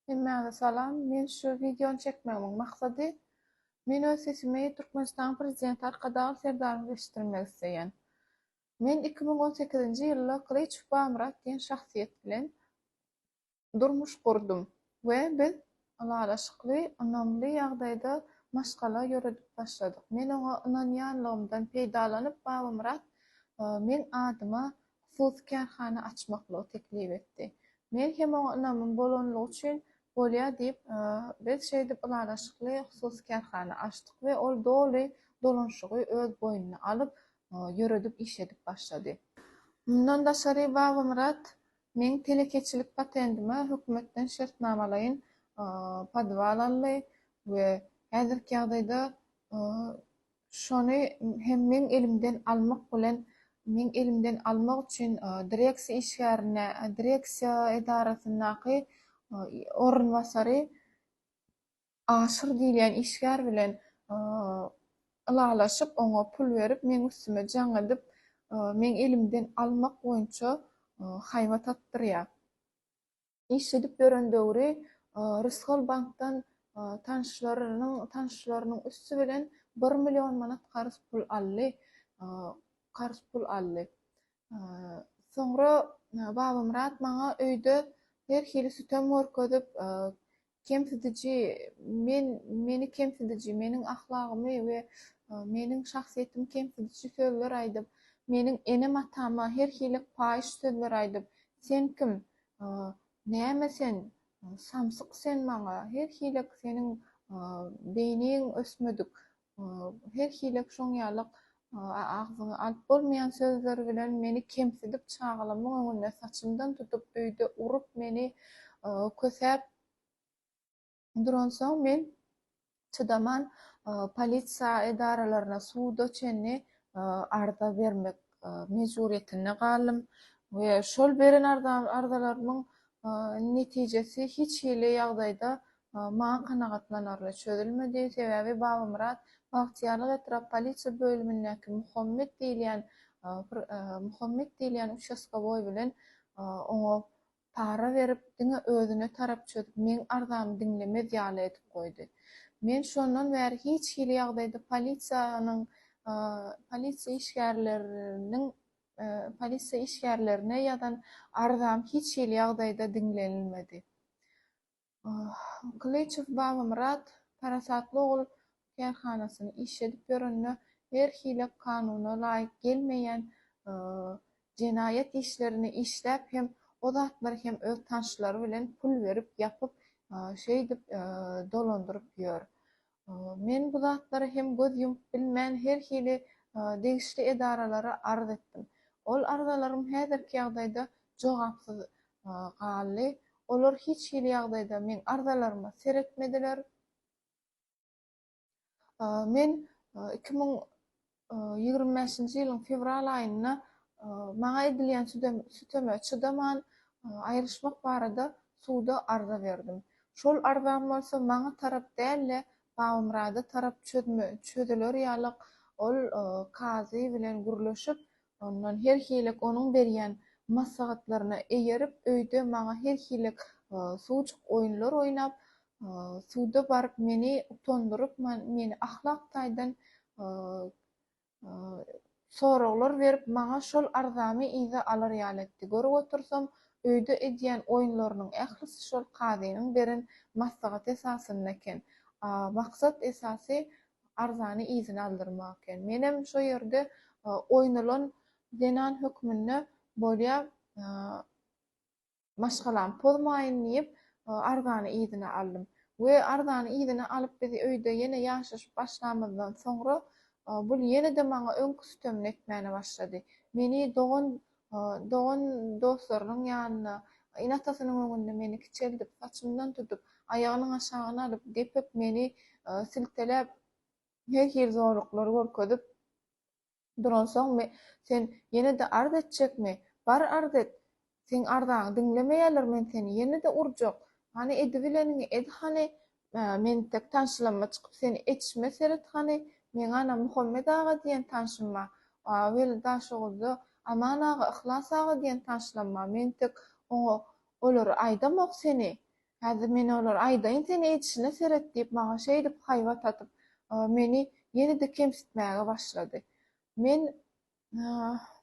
Hemmäňe salam. Men şu videony çekmegiň maksady men öz sesimi Türkmenistan prezidenti Arkadaş serdarlaşdyrmak isleýän. Men 2018-nji ýylda Kılıçov Bamyrat diýen şahsiýet bilen durmuş gurdum we biz alalaşykly, önamli ýagdaýda maşgala ýöredip başladyk. Men oňa ynanýanlygymdan peýdalanyp Bamyrat men adyma hususy kärhana açmakly teklip etdi. Men hem oňa ynanmam bolanlygy üçin bolýa diýip biz şeýdip alalaşykly hususy kärhana açdyk we ol doly dolanşygy öz boýnuna alyp ýöredip iş edip başlady. Mundan daşary Bamyrat men telekeçilik patentime hökümetden şertnamalaryň padwal aldy we häzirki ýagdaýda şonu hem men elimden almak bilen men elimden almak üçin direksiýa işgärine, direksiýa edarasynaky orunbasary aşyr diýilen işgär bilen ılalaşyp oňa pul berip men üstüme jaň edip men elimden almak boýunça haýwa tatdyrýar. İş edip ýören döwri Rysgal bankdan tanşlarynyň üstü bilen 1 million manat garys pul aldy. Soňra Bamyrat maňa öýde her hili sütem görkezip kemsidici, meni kemsidici, meniň ahlagymy we meniň şahsiýetimi kemsidici sözler aýdyp, meniň enem atama her hili paýyş sözler aýdyp, sen kim? Näme sen? Samsyk sen maňa, her hili seniň beýniň ösmedik. Her hili şoň ýalyk agzyňy alyp bolmaýan sözler bilen meni kemsidip çagılamy öňünde saçymdan tutup öýde urup meni kösäp duransoň men çıdaman polisiýa edaralaryna suwda çenni arda bermek mejburiyetine galym we şol beren ardalarynyň netijesi hiç hili ýagdaýda maňa kanagatlanarly çözülmedi. Sebäbi Bamyrat Bagtýarlyk etrap polisiýa bölümindäki Muhammed diýilen участковой bilen oňa para berip diňe özüne tarap çözüp men ardamy diňlemez ýaly edip goýdy. Men şondan bäri hiç hili ýagdaýda polisiýa işgärlerine ýa-da ardam hiç hili ýagdaýda diňlenilmedi. Kılıçov Bamyrat parasatly ogul kärhanasyny iş edip ýörenine her hili kanuna laýyk gelmeýän jenaýet işlerini işläp hem o zatlary hem öz tanşlary bilen pul berip ýapyp şeýdip dolandyryp ýör. Men bu zatlary hem göz ýumyp bilmän her hili degişli edaralara arz etdim. Ol arzalarym häzirki ýagdaýda jogapsyz galy. Olar hiç hili ýagdaýda men arzalaryma seretmediler. Men 2025-nji ýylyň fevral aýyna maňa edilýän süteme çıdaman aýryşmak barada suwda arza berdim. Şol arzam bolsa maňa tarap dälle Bamyrada tarap çözüler ýalyk ol kazy bilen gürleşip ondan her hilik onuň berýän maslahatlaryna eýerip öýde maňa her hilik suwçuk oýunlar oýnap suwda baryp meni utandyryp meni ahlak taýdan soraglar berip maňa şol arzamy iza alar ýaly etdi. Görüp otursam öýde edýän oýunlarynyň ählisi şol kazynyň beren maslahat esasynda eken. Maksat esasy arzany izine aldyrmak eken. Menem şo ýerde oýnulan denan hökmünde bolýa maşgalam pozmaýyn diýip arzany izine aldym. We arzany izine alyp bizi öýde ýene ýaşaşyp başlamazdan soňra bul ýene-de maňa öňkü sütemini etmäne başlady. Meni dogan dostlarynyň ýanyna, inatasynyň öňünde meni kiçeldip, saçymdan tutup, aýagynyň aşagyna alyp gepip meni siltelep her hil zorluklar görkezip duransoň sen ýene-de arz etjekmi? Bar arz et. Sen arzaňy diňlemeýärler, men seni ýene-de urjak. Hani edibilenini ed hani men tek tanşylama çykyp seni etişme seret hani men ana Muhammed aga diýen tanşyma wel daşygyldy aman aga ihlas aga diýen tanşylama men tek olary aýdamak seni Häzir men olar aýdaýyn seni etişine seret diýip maňa şey diýip haýbat atyp meni ýene-de kemsitmäge başlady. Men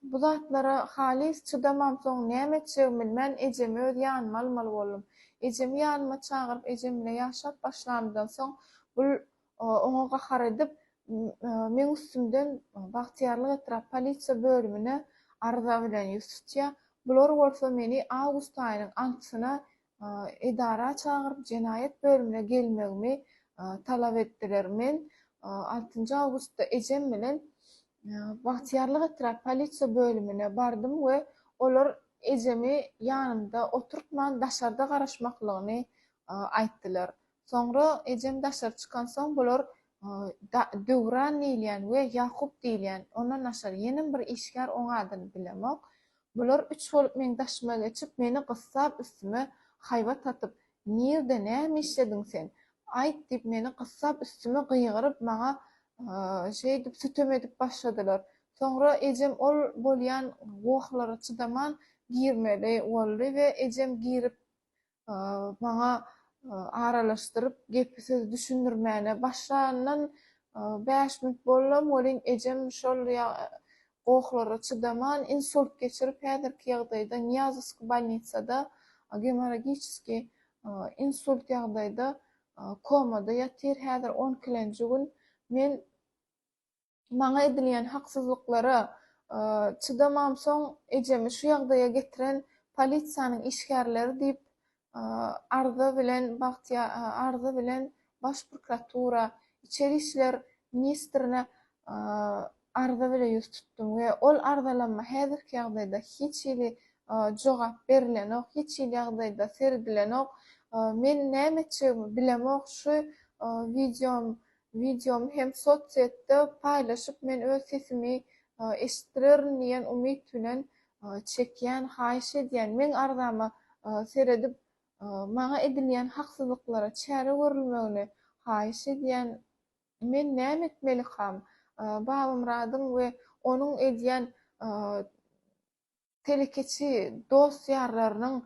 bu zatlara halis çydamam, soň näme etjegimi bilmän ejemi öz ýanyma almaly boldum. Ejemi ýanyma çagyryp ejem bilen ýaşap başlandydan soň bul oňa gahar edip men üstümden bagtyarlyk etrap polisiýa bölümine arza bilen ýüz tutýar. Bular bolsa meni awgust aýynyň antysyna edara çagyryp jenaýet bölümine gelmegimi talap etdiler. Men 6 awgustda ejem bilen bagtyarlyk etrap polisiýa bölümine bardym we olar ejemi ýanymda oturtman daşarda garaşmaklygyny aýtdylar. Soňra ejem daşar çykan soň bular Döwran diýilýän we Ýakup diýilýän ondan naşar ýene bir işgär oň adyny bilemok. Bular 3 bolup men daşyma geçip meni gyssap üstüme haýbat atyp "Nirde näme işlediň sen? Aýt" diýip meni gyssap üstüme gyýgyryp maňa şey diýip sütem edip başladylar. Soňra ejem ol bolýan gowaklara çydaman girmeli boldy we ejem girip maňa aralaşdyryp gepi söz düşündirmäne başlandan 5 minut bolam welin ejem şol gowaklara çydaman insult geçirip häzirki ýagdaýda Niyazowski bolnitsada gemorragiski insult ýagdaýda komada ýatyr. Häzir 12-nji gün men maňa edilýän haksızlyklara çydamam soň ejemi şu ýagdaýa getiren polisiýanyň işgärleri diýip arza bilen baş prokuratura, içeri işler ministrine arza bilen ýüz tutdum we ol arzalanma häzirki ýagdaýda hiç ýyly jogap berilenok, hiç ýyly ýagdaýda serdilenok. Men näme etjegimi bilemok. Şu videom hem sosiýetde paýlaşyp men öz sesimi eşitdirerin diýen umyt bilen çekýän, haýyş edýän men arzama seredip maňa edilýän haksızlyklara çäre görülmegini haýyş edýän men näme etmeli ham? Babam radyň we onuň edýän telekeçi dost ýarlarynyň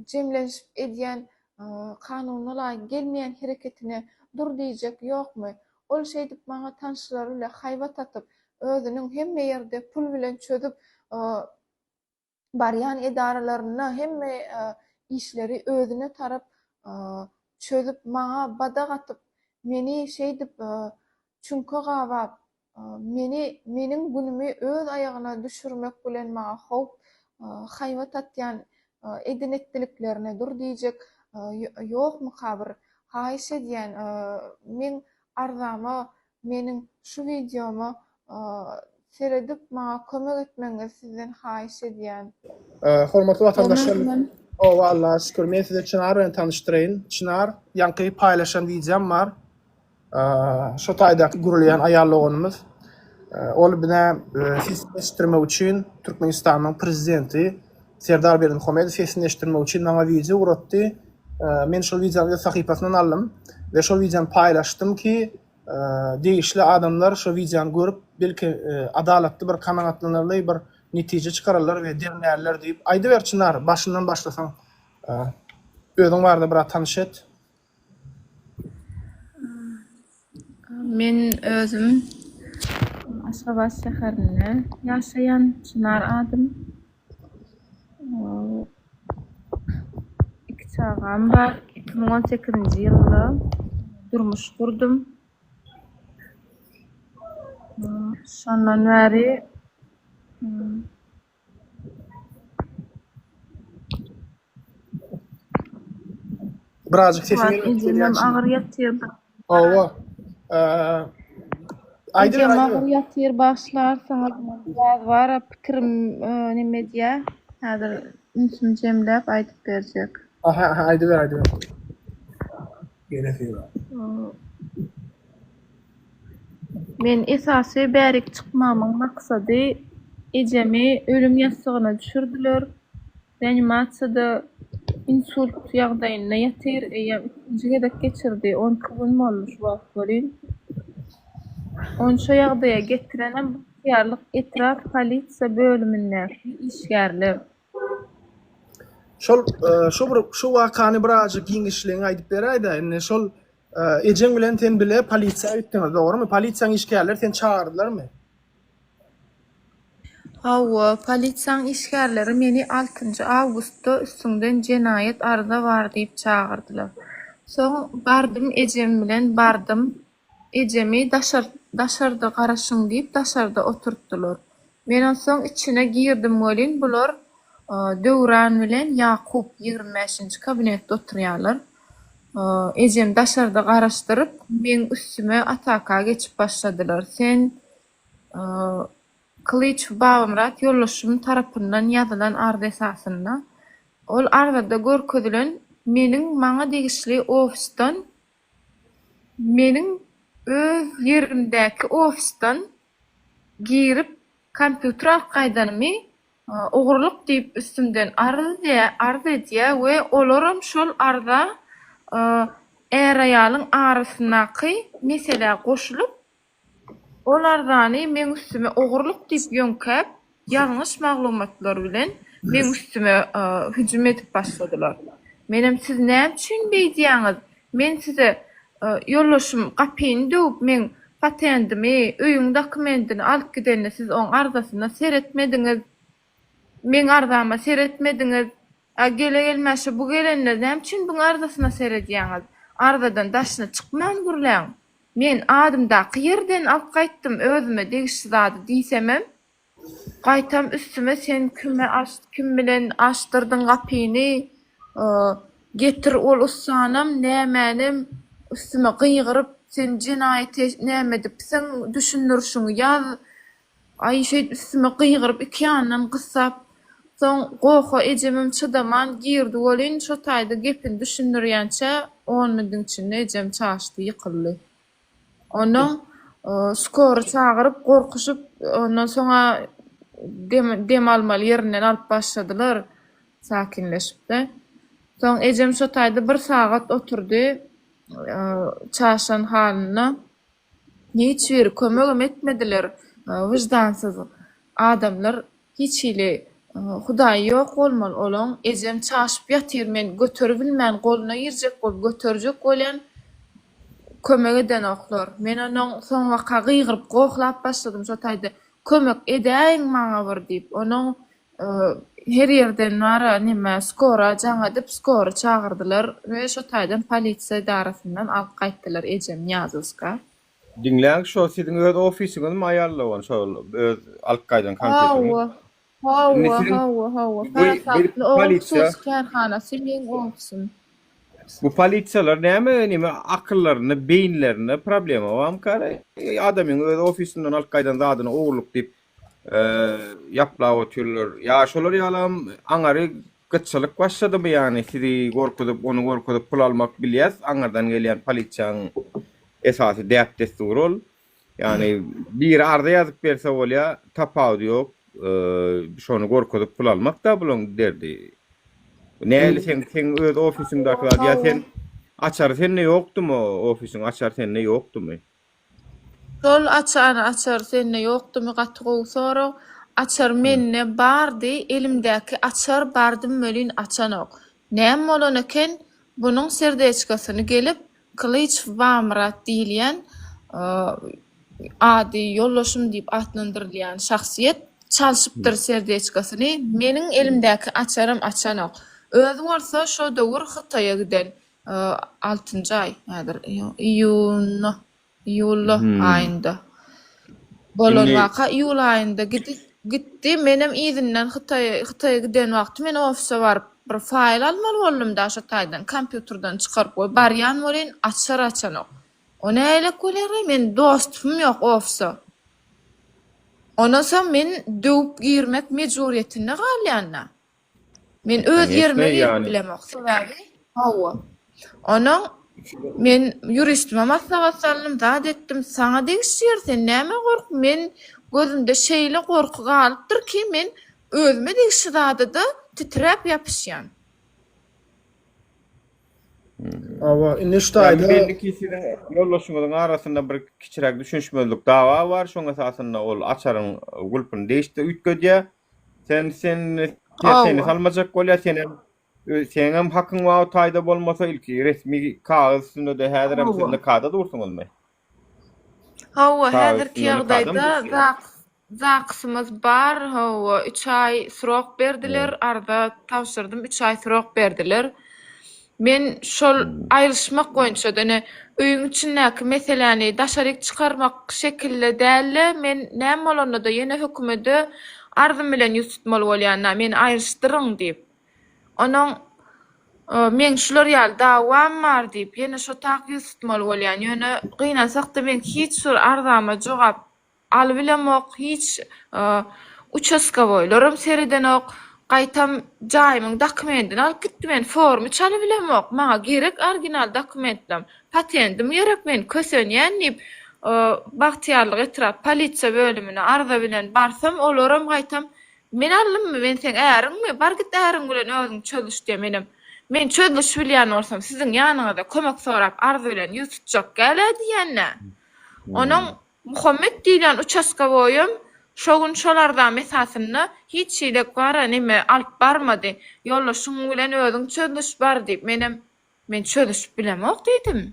jemlenip edýän kanunyna laýyk gelmeýän hereketine dur diýjek ýokmy? Ol şey diýip maňa tanşylary bilen haýbat atyp özüniň hemme ýerde pul bilen çözüp barýan edaralaryna hemme işleri özüne tarap çözüp maňa badak atyp meni şey diýip çünkü gawap meniň günümi öz aýagyna düşürmek bilen maňa howp haýbat atýan edinetdiliklerine dur diýjek ýokmy kabir haýyş edýän men arzama meniň şu videomu seredip maňa kömek etmeňizi sizden haýyş edýän. Hormatly watandaşlar, o walla şükür men size Çınar bilen tanıştyrayyn. Çınar ýanky paýlaşan videom bar. Şo taýda gurulan aýallygymyz. Ol bilen seslendirmek üçin Türkmenistanyň prezidenti Serdar Berdimuhamedov seslendirmek üçin maňa video uratdy. Men şol videomy sahypasyndan aldym we şol videomy paýlaşdym ki değişli adamlar şu videonu görüp belki adalatly bir kanagatlanarly bir netije çıkararlar we dernärler diýip aýdy ber Çınar başyndan başlasaň özüň barada bir tanış et. Men özüm Aşgabat şäherinde ýaşaýan Çınar adym. İki çagam bar. 2018-nji ýylda durmuş kurdum. Şondan bäri Birazcık sesini ejem agyr ýatyr. Owa. Aýdy Ejem agyr ýatyr başlar saňa var pikirim nime diýä. Häzir ünsüm jemläp aýdyp berjek. Aha, aýdy ber. Men esasy bärik çykmamyň maksady ejemi ölüm ýastygyna düşürdiler. Reanimasiýada insult ýagdaýynda ýatyr, ikinji gedek geçirdi. 10 gün bolmuş bolýan. Onşa ýagdaýa getirenem ýarlyk etraf polisiýa bölüminde işgärler. Şu wakany birazjyk giňişligiňi aýdyp beräýdi. Indi şol ejeň bilen sen bile polisiýa aýtdyňyz, dogrymy? Polisiýaň işgärleri sen çağırdylarmy? Hawa, polisiýaň işgärleri meni 6 awgustda üstünden jenaýet arza bar diýip çağırdylar. Soň bardym, ejem bilen bardym. Ejemi daşarda garaşyň diýip daşarda oturtdylar. Menen soň içine girdim bolin, bular Döwran bilen Ýakup 25-nji kabinetde oturýarlar. Ejem daşarda garaşdyryp, men üstüme ataka geçip başladylar. Sen Kılıç Babamrat ýollaşym tarapyndan ýazylan arda esasynda. Ol ardada görkezlen meniň maňa degişli ofisdan, meniň öz yerimdäki ofisdan girip kompýuter alqaýdanymy ogurluk diýip üstümden arz edýär we olaram şol arda äraýalyň arasynaky mesele goşulyp olardany men üstüme ogurluk diýip ýönkäp, ýalňyş maglumatlar bilen men üstüme hüjüm edip başladylar. Menem siz näme üçin beýdýäňiz? Men size ýollaşym gapyny döwüp men patentimi, öýüň dokumentini alyp gidende siz oň arzasyna seretmediňiz. Men arzama seretmediňiz. Gele gelmäşe bu gelende näme üçin bu arzasyna seredýäňiz? Arzadan daşyna çykman gürläň. Men adymdaky ýerden alyp gaýtdym, özüme degişli zady diýsemem, gaýtam üstüme sen kim bilen açdyrdyň gapyny, getir ol ussanam, nämenim üstüme gıygyryp, sen jenaýet näme dipsiň, düşünürşüňi ýaz. Ay şey üstüme gıygyryp, iki ýandan gysap, soň goho ejemim çydaman girdi bolin, şo taýda gepini düşünürýänçe 10 minitiň içinde ejem çaşdy, ýykyldy. Onuň skor çağırıp gorkuşup ondan soňra dem almaly ýerinden alyp başladylar sakinleşipde. Soň ejem şo taýda 1 sagat oturdy çaşan halyna. Hiç bir kömegim etmediler. Wyjdansyz adamlar hiç ile Hudaý ýok bolmaly olaň. Ejem çaşyp ýatyr, men göterip bilmän, goluna girjek bol, göterjek bolan kömek eden oklar. Men onuň soňra gıygyryp goklap başladym şo taýda. Kömek edäň maňa bir diýip. Onuň her ýerden nara nime skora jaňa dip skora çağırdylar we şo taýdan polisiýa idarasyndan alyp gaýtdylar ejem Ýazyska. Dinläň şo siziň öz ofisiňiz mi aýarlawan şo öz alyp gaýdan kompýuterini? Hawa. Polisiýa karhanasy men ofisim. Bu polisiýalar näme akyllaryny, beýinlerini problema barmy kara? Adamyň öz ofisinden alyp gaýdan zadyny ogurluk diýip ýaplap oturýarlar. Ya şolar ýalam aňary gıççylyk başladymy ýani sizi gorkudyp, onu gorkudyp pul almak bilýäs, aňardan gelýän polisiýanyň esasy däp destury ol. Yani bir arda ýazyp berse bolýar, tapawdy ýok, şonu gorkudyp pul almak da bulan derdi. Näli sen öz ofisiňdakylar ýa sen açar sende ýokdumy ofisiň açar sende ýokdumy? Şol açar sende ýokdumy gatygy sora açar menne bardy, elimdäki açar bardym mölin açanok. Näme bolan eken bunyň serdeçkasyny gelip Kılıç Babamrat diýilýän ady ýollaşym diýip atlandyrylýan şahsiýet çalşypdyr serdeçkasyny. Meniň elimdäki açarym açanok. Özü bolsa şo döwür Hytaýa giden 6-njy aý, nädir? Iyul aýynda. Bolan waka iyul aýynda gitdi. Menem izinden Hytaýa giden wagty men ofisa baryp bir faýl almaly boldum da şo taýdan kompýuterden çykaryp goý. Barýan bolen açanok. O näle kolery men dostum ýok ofisa. Ondan soň men döwüp girmek mejburiýetinde galýanna. Men öz ýerime bilemek sebäbi hawa. Onuň men juristime maslahat saldym, zat etdim, saňa degişýär, sen näme gork? Men gözümde şeýle gorky galypdyr ki, men özüme degişi zadyda titrep ýapyşýan. Awa, indi şu taýda Belliki siziň ýollaşyňyzyň arasynda bir kiçirek düşünşmezlik dawa bar, şoň esasynda ol açaryň gulpyny değişdi ütgedýär. Sen seni salmajak bolýar, sen Senin hem hakkın var o tayda bolmasa ilki resmi kağıt üstünde de häzir hem sizin de kağıda dursunuz mu? Hawa Kağıt häzirki üstünde kağıda mı ýagdaýda dursun? zaqsymyz bar. Hawa 3 ay surok berdiler. Arda tawşyrdym, 3 ay surok berdiler. Men şol aýryşmak goýunça dene öýüň içindäki meseleni daşaryk çykarmak şekilde däl. Men näme bolanda da ýene hökümeti arzum bilen ýüz tutmaly bolýan, meni aýryşdyryň diýip. Onuň men şular ýaly dawam bar diýip ýene şo tak ýüz tutmaly bolýan. Ýöne gynansak da men hiç şol arzama jogap alybilemok, hiç uçaska boýlarym seriden ok gaýtam jaýymyň dokumentini alyp gitdim, men formy çalybilemok. Maňa gerek original dokumentlam, patentim gerek, men kösenýän diýip Bagtyarlyk etraf polisiýa bölümine arza bilen barsam, olaram gaýtam men alymmy, men sen äriňmi? Bar git äriň bilen özüň çözüş diýe menim. Men çözüş bilýän bolsam siziň ýanyňyzda kömek sorap arza bilen ýüz tutjak gäle diýenne. Onuň Muhammed diýlen uçaska boýum, şogun şolardan mesasyny hiç şeýle bara nime alyp barmady. Ýollaşyň bilen özüň çözüş bar diýip men çözüş bilemok diýdim.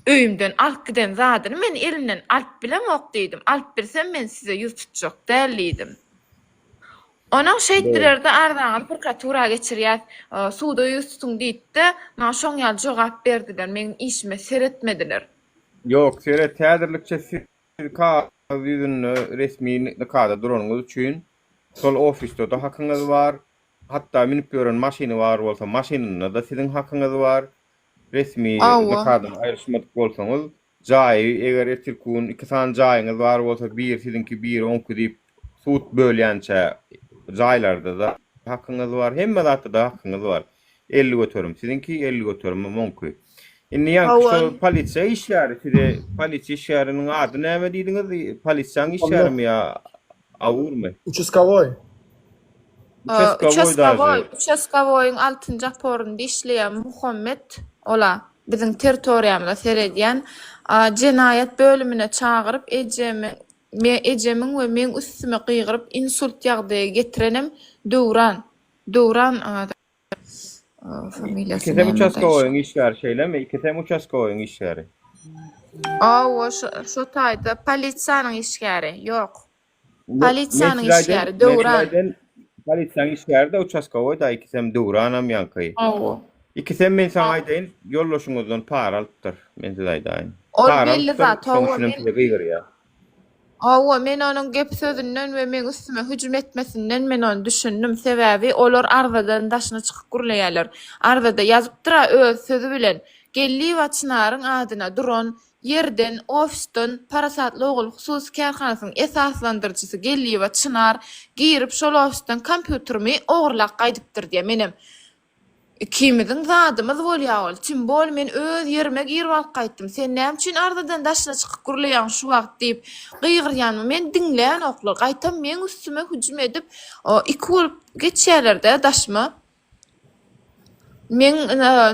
Öýümden alyp giden zadyny men elimden alyp bilemok diýdim. Alyp birsem men size ýüz tutjak dälidim. Onuň şeýtlerde ardan prokuratura geçirýär, suwda ýüz tutuň diýdi. Maňa şoň ýaly jogap berdiler, meniň işime seretmediler. Yok, seret häzirlikçe siz kağıt yüzünü resmi kağıda duranyňyz üçin sol ofiste da hakyňyz bar. Hatta minip ýören maşyny bar bolsa maşynyna da siziň hakyňyz bar. Resmi kağıdan aýryşmadyk bolsaňyz jaý eger ertirkun 2 san jaýyňyz bar bolsa bir siziňki bir onky diýip suwt bölýänçe jaýlarda da hakyňyz bar. Hemme zatda da hakyňyz bar. 50 götürüm siziňki 50 götürüm mümkin. Inni ýa-ni polisiýa işgäri, side polisiýa işgäriniň ady näme diýdiňiz? Polisiýaň işgärimi ýa awurmy? Uçaskavoy. Uçaskavoyň 6-njy aporynda işleýän Muhammed ola biziň territoriýamyzda seredýän jenaýat bölümine çagyryp ejemiň we men üstüme gygyryp insult ýagdaýy getirenim Dowran familiýasy. Ikisem uçaskowyň işgäri şeýlemi? Ikisem uçaskowyň işgäri. Şo taýda polisiýanyň işgäri. Ýok. Polisiýanyň işgäri Dowran. Polisiýanyň işgäri de uçaskowy da ikisem Dowranam ýanky. İkisem men sana aýdaýyn, ýollaşyňyzdan para alypdyr. Men size aýdaýyn. Ol belli zat. Men onuň gep sözünden we men üstüme hüjüm etmesinden men onu düşündüm. Sebäbi olar arzadan daşyna çykyp gürleýärler. Arzada ýazypdyra öz sözü bilen gelli we Çınaryň adyna duran yerden ofisden Parasatly ogul hususy kärhanasynyň esaslandyrjysy gelli we Çınar girip şol ofisden kompýuterimi ogurlak gaýdypdyr diýe menim. Kimizin zadymyz bolýar. Kim bol men öz ýerime girip alyp gaýtdym. Sen näme üçin arzadan daşyna çykyp gürleýän şu wagt diýip gygyrýanmy men diňleýän oklar. Gaýtam men üstüme hüjüm edip iki bolup geçýärler-de daşmy. Men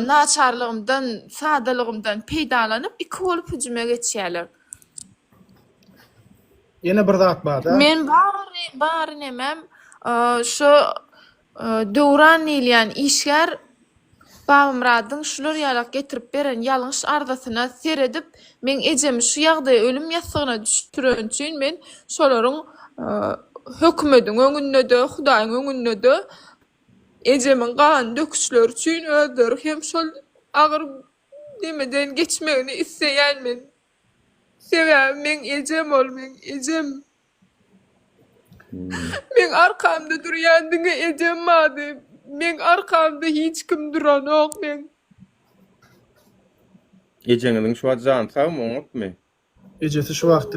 naçarlygymdan, sadalygymdan peýdalanyp iki bolup hüjüme geçýärler. Ýene bir zat bar-da. Men bary nemem şo Dowran diýilýän işgär Babamradyň şular ýalak getirip beren ýalňyş arzasyna seredip men ejemi şu ýagdaýa ölüm ýasagyna düşüren üçin men şolaryň hökümetiň öňünde de Hudaýyň öňünde de ejemiň gan döküşleri üçin öldür hem şol agyr demeden geçmegini isleýän men. Sebäbi men ejem ol, men ejem. Men arkamda durýan diňe ejem mady. Men arkamda hiç kim duran ok men. Ejeňiň şu wagt jan sagmy unutmy. Ejesi şu wagt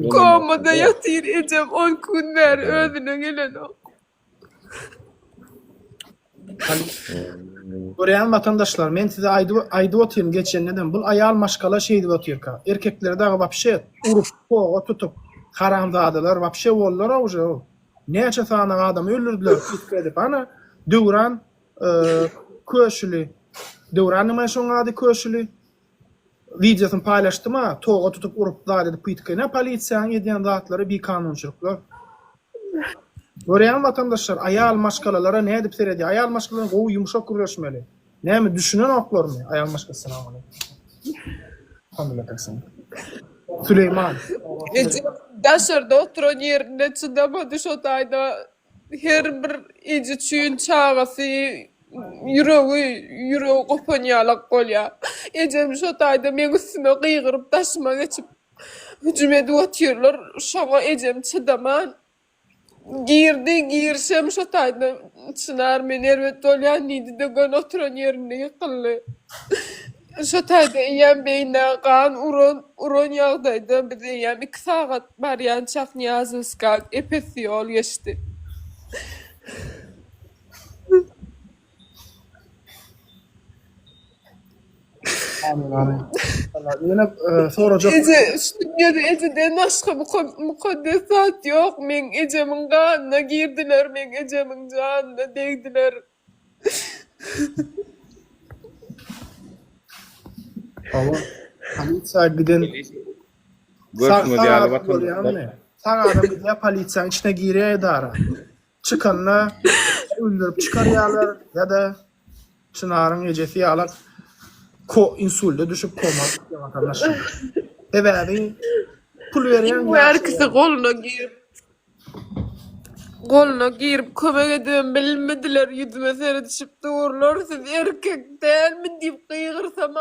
komada ýatyr ejem 10 günler özüne gelen ok. Görýän vatandaşlar, men size aýdyp otyrym geçenlerden bul aýal maşgala şeýdi otyrka. Erkekler dagy wapşe urup, poga tutup, haramzadalar wapşe bollar awja. Näçe sana adam öldürdüler, edip ana Dowran köşüli. Dowranyň maşyny ady köşüli. Videosyny paýlaşdyma, toga tutup urup zat edip pytkyna polisiýanyň edýän zatlary bir kanunçylyklar. Görýän vatandaşlar aýal maşgalalara ne edip seredi? Aýal maşgalalara gowy ýumşak gürleşmeli. Näme düşünen oklarmy aýal maşgalasına alyp? Alhamdulillah taksan. Süleyman. Daşarda oturan yerinde çydamadı şo taýda her bir iji çüýün çagasy ýüregi gopanýalak bolýar. Ejem şo taýda men üstüme gıygyryp daşyma geçip hüjüm edip otyrlar. Şoňa ejem çydaman. Girşem şo taýda çınar men erwet bolýan diýdi de gön oturan ýerinde ýykyldy. Şo taýda ýem beýne gan uron ýagdaýda biz ýem 2 sagat barýan Çakniýazowska epesiol geçdi. Amin. Allah ýene sorajak. Ejeden başga mukaddesat ýok. Men ejemin ganyna girdiler, men ejemin janyna degdiler. Ama polisiýa giden Görüşmedi ýaly vatandaşlar. Saň adam gidip polisiýanyň içine girýär dara. Çykanyna öldürüp çykarýarlar ýa-da çynaryň ejesi ýaly insulda düşüp koma vatandaşlar. Ebäbi pul berýän Bu herkese goluna girip kömek edem bilmediler, yüzüme seyredişip dururlar. Siz erkek değil mi deyip kıyırsam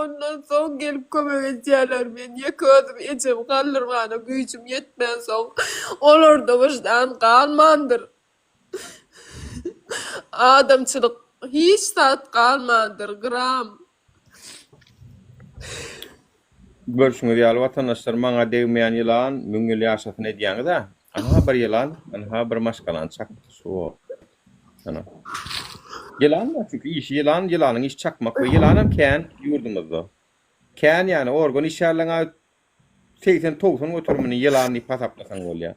ondan son gelip kömek edýärler. Men ýeközüm ejem galdyrgana güýjüm yetmän soň olar da başdan galmandyr. Adamçylyk hiç saat galmandyr gram. Görüşmedi ýaly vatandaşlar, maňa degmeýän ýylan müňül ýaşatyny edýäňiz-de. Aha bir ýylan, aha bir maşgalan çakdy şu. Ana. Ýylan da çünki iş ýylanyň iş çakmak we ýylanam kän ýurdumyzda. Kän ýani organ işärleňe 80-90 götürmüni ýylanyny pasaplasaň bolýar.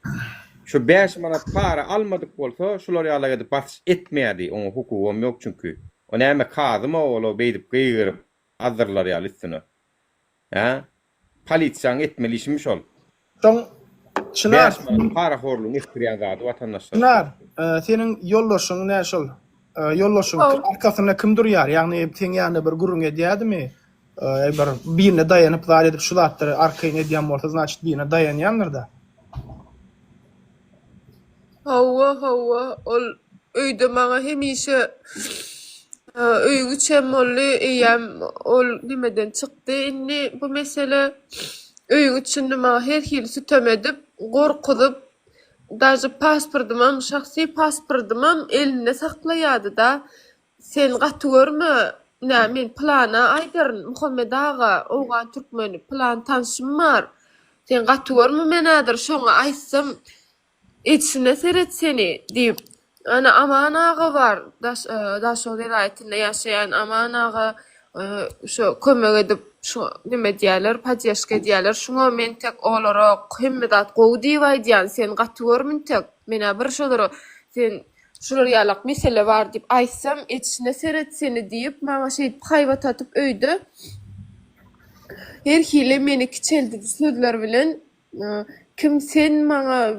Şu 5 manat para almadyk bolsa, şular ýaly edip bas etmeýärdi. Oňa hukugum ýok çünki. O näme kazymy olo beýdip gyýryp azdyrlar ýaly üstüne. Ha? Polisiýaň etmeli işmiş ol. Soň Çınar, para horluğun ettirýän zady vatandaşlar. Çınar, senin yollaşyň näşol? Yollaşyň arkasyna kim durýar? Ýagny teň ýanynda bir gurrun edýärmi? Birine daýanyp zat edip şulatdyr arkaýyna edýän bolsa, значит birine daýanýandyr da. Hawa ol öýde maňa hemişe öýgü çemolly eýem ol nimeden çykdy. Inni bu mesele öýgü üçin maňa her hili sütem edip gorkudyp daşy pasportymam, şahsy pasportymam elinde saklaýady da. Sen gaty görme, nä men plana aýdyryn Muhammed aga, oňa türkmeni plan tanşym bar. Sen gaty görme men adyr şoňa aýtsam içine seret seni diýip. Ana aman aga bar, daş o vilayetinde ýaşaýan aman aga şu kömek edip şu nime diýerler, pajeşke diýerler. Şoňa men tek olara himmedat gowy diýýär, sen gaty görmün tek. Mena bir şolar sen şular ýalak mesele bar diýip aýtsam, içine seret seni diýip maňa şeýip haýbat atyp öýdü. Her hili meni kiçeldi sözler bilen kim sen maňa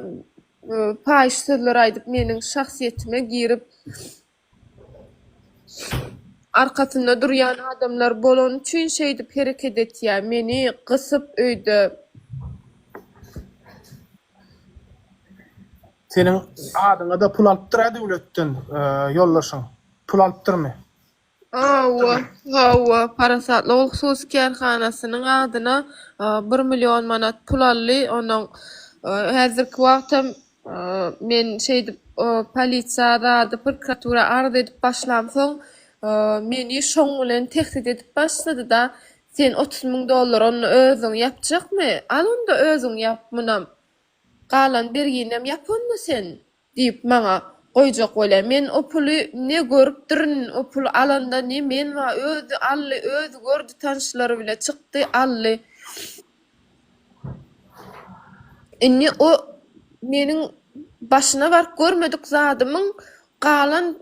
paýş sözler aýdyp meniň şahsiýetime girip arkasında durýan adamlar bolan üçin şeýdip hereket etýär, meni gysyp öýdü. Senin adyňa da pul alypdyr döwletden yollaşyň. Pul alypdyrmy? Hawa Parasatly Ulusus Kerhanasynyň adyna 1 milyon manat pul aldy. Onuň häzirki wagtym men şeýdip polisiýada, prokuratura arz edip başlam soň meni şoň bilen tehdit edip başlady da sen $30.000 onu özüň ýapjakmy? Al onda özüň ýap munam. Galan berginem ýapanda sen diýip maňa goýjak bolýar. Men o puly ne görüpdirin, o pul alanda ne men we özü ally, özü gördü tanşlary bile çykdy ally. Inni o meniň başyna bark görmedik zadymyň galan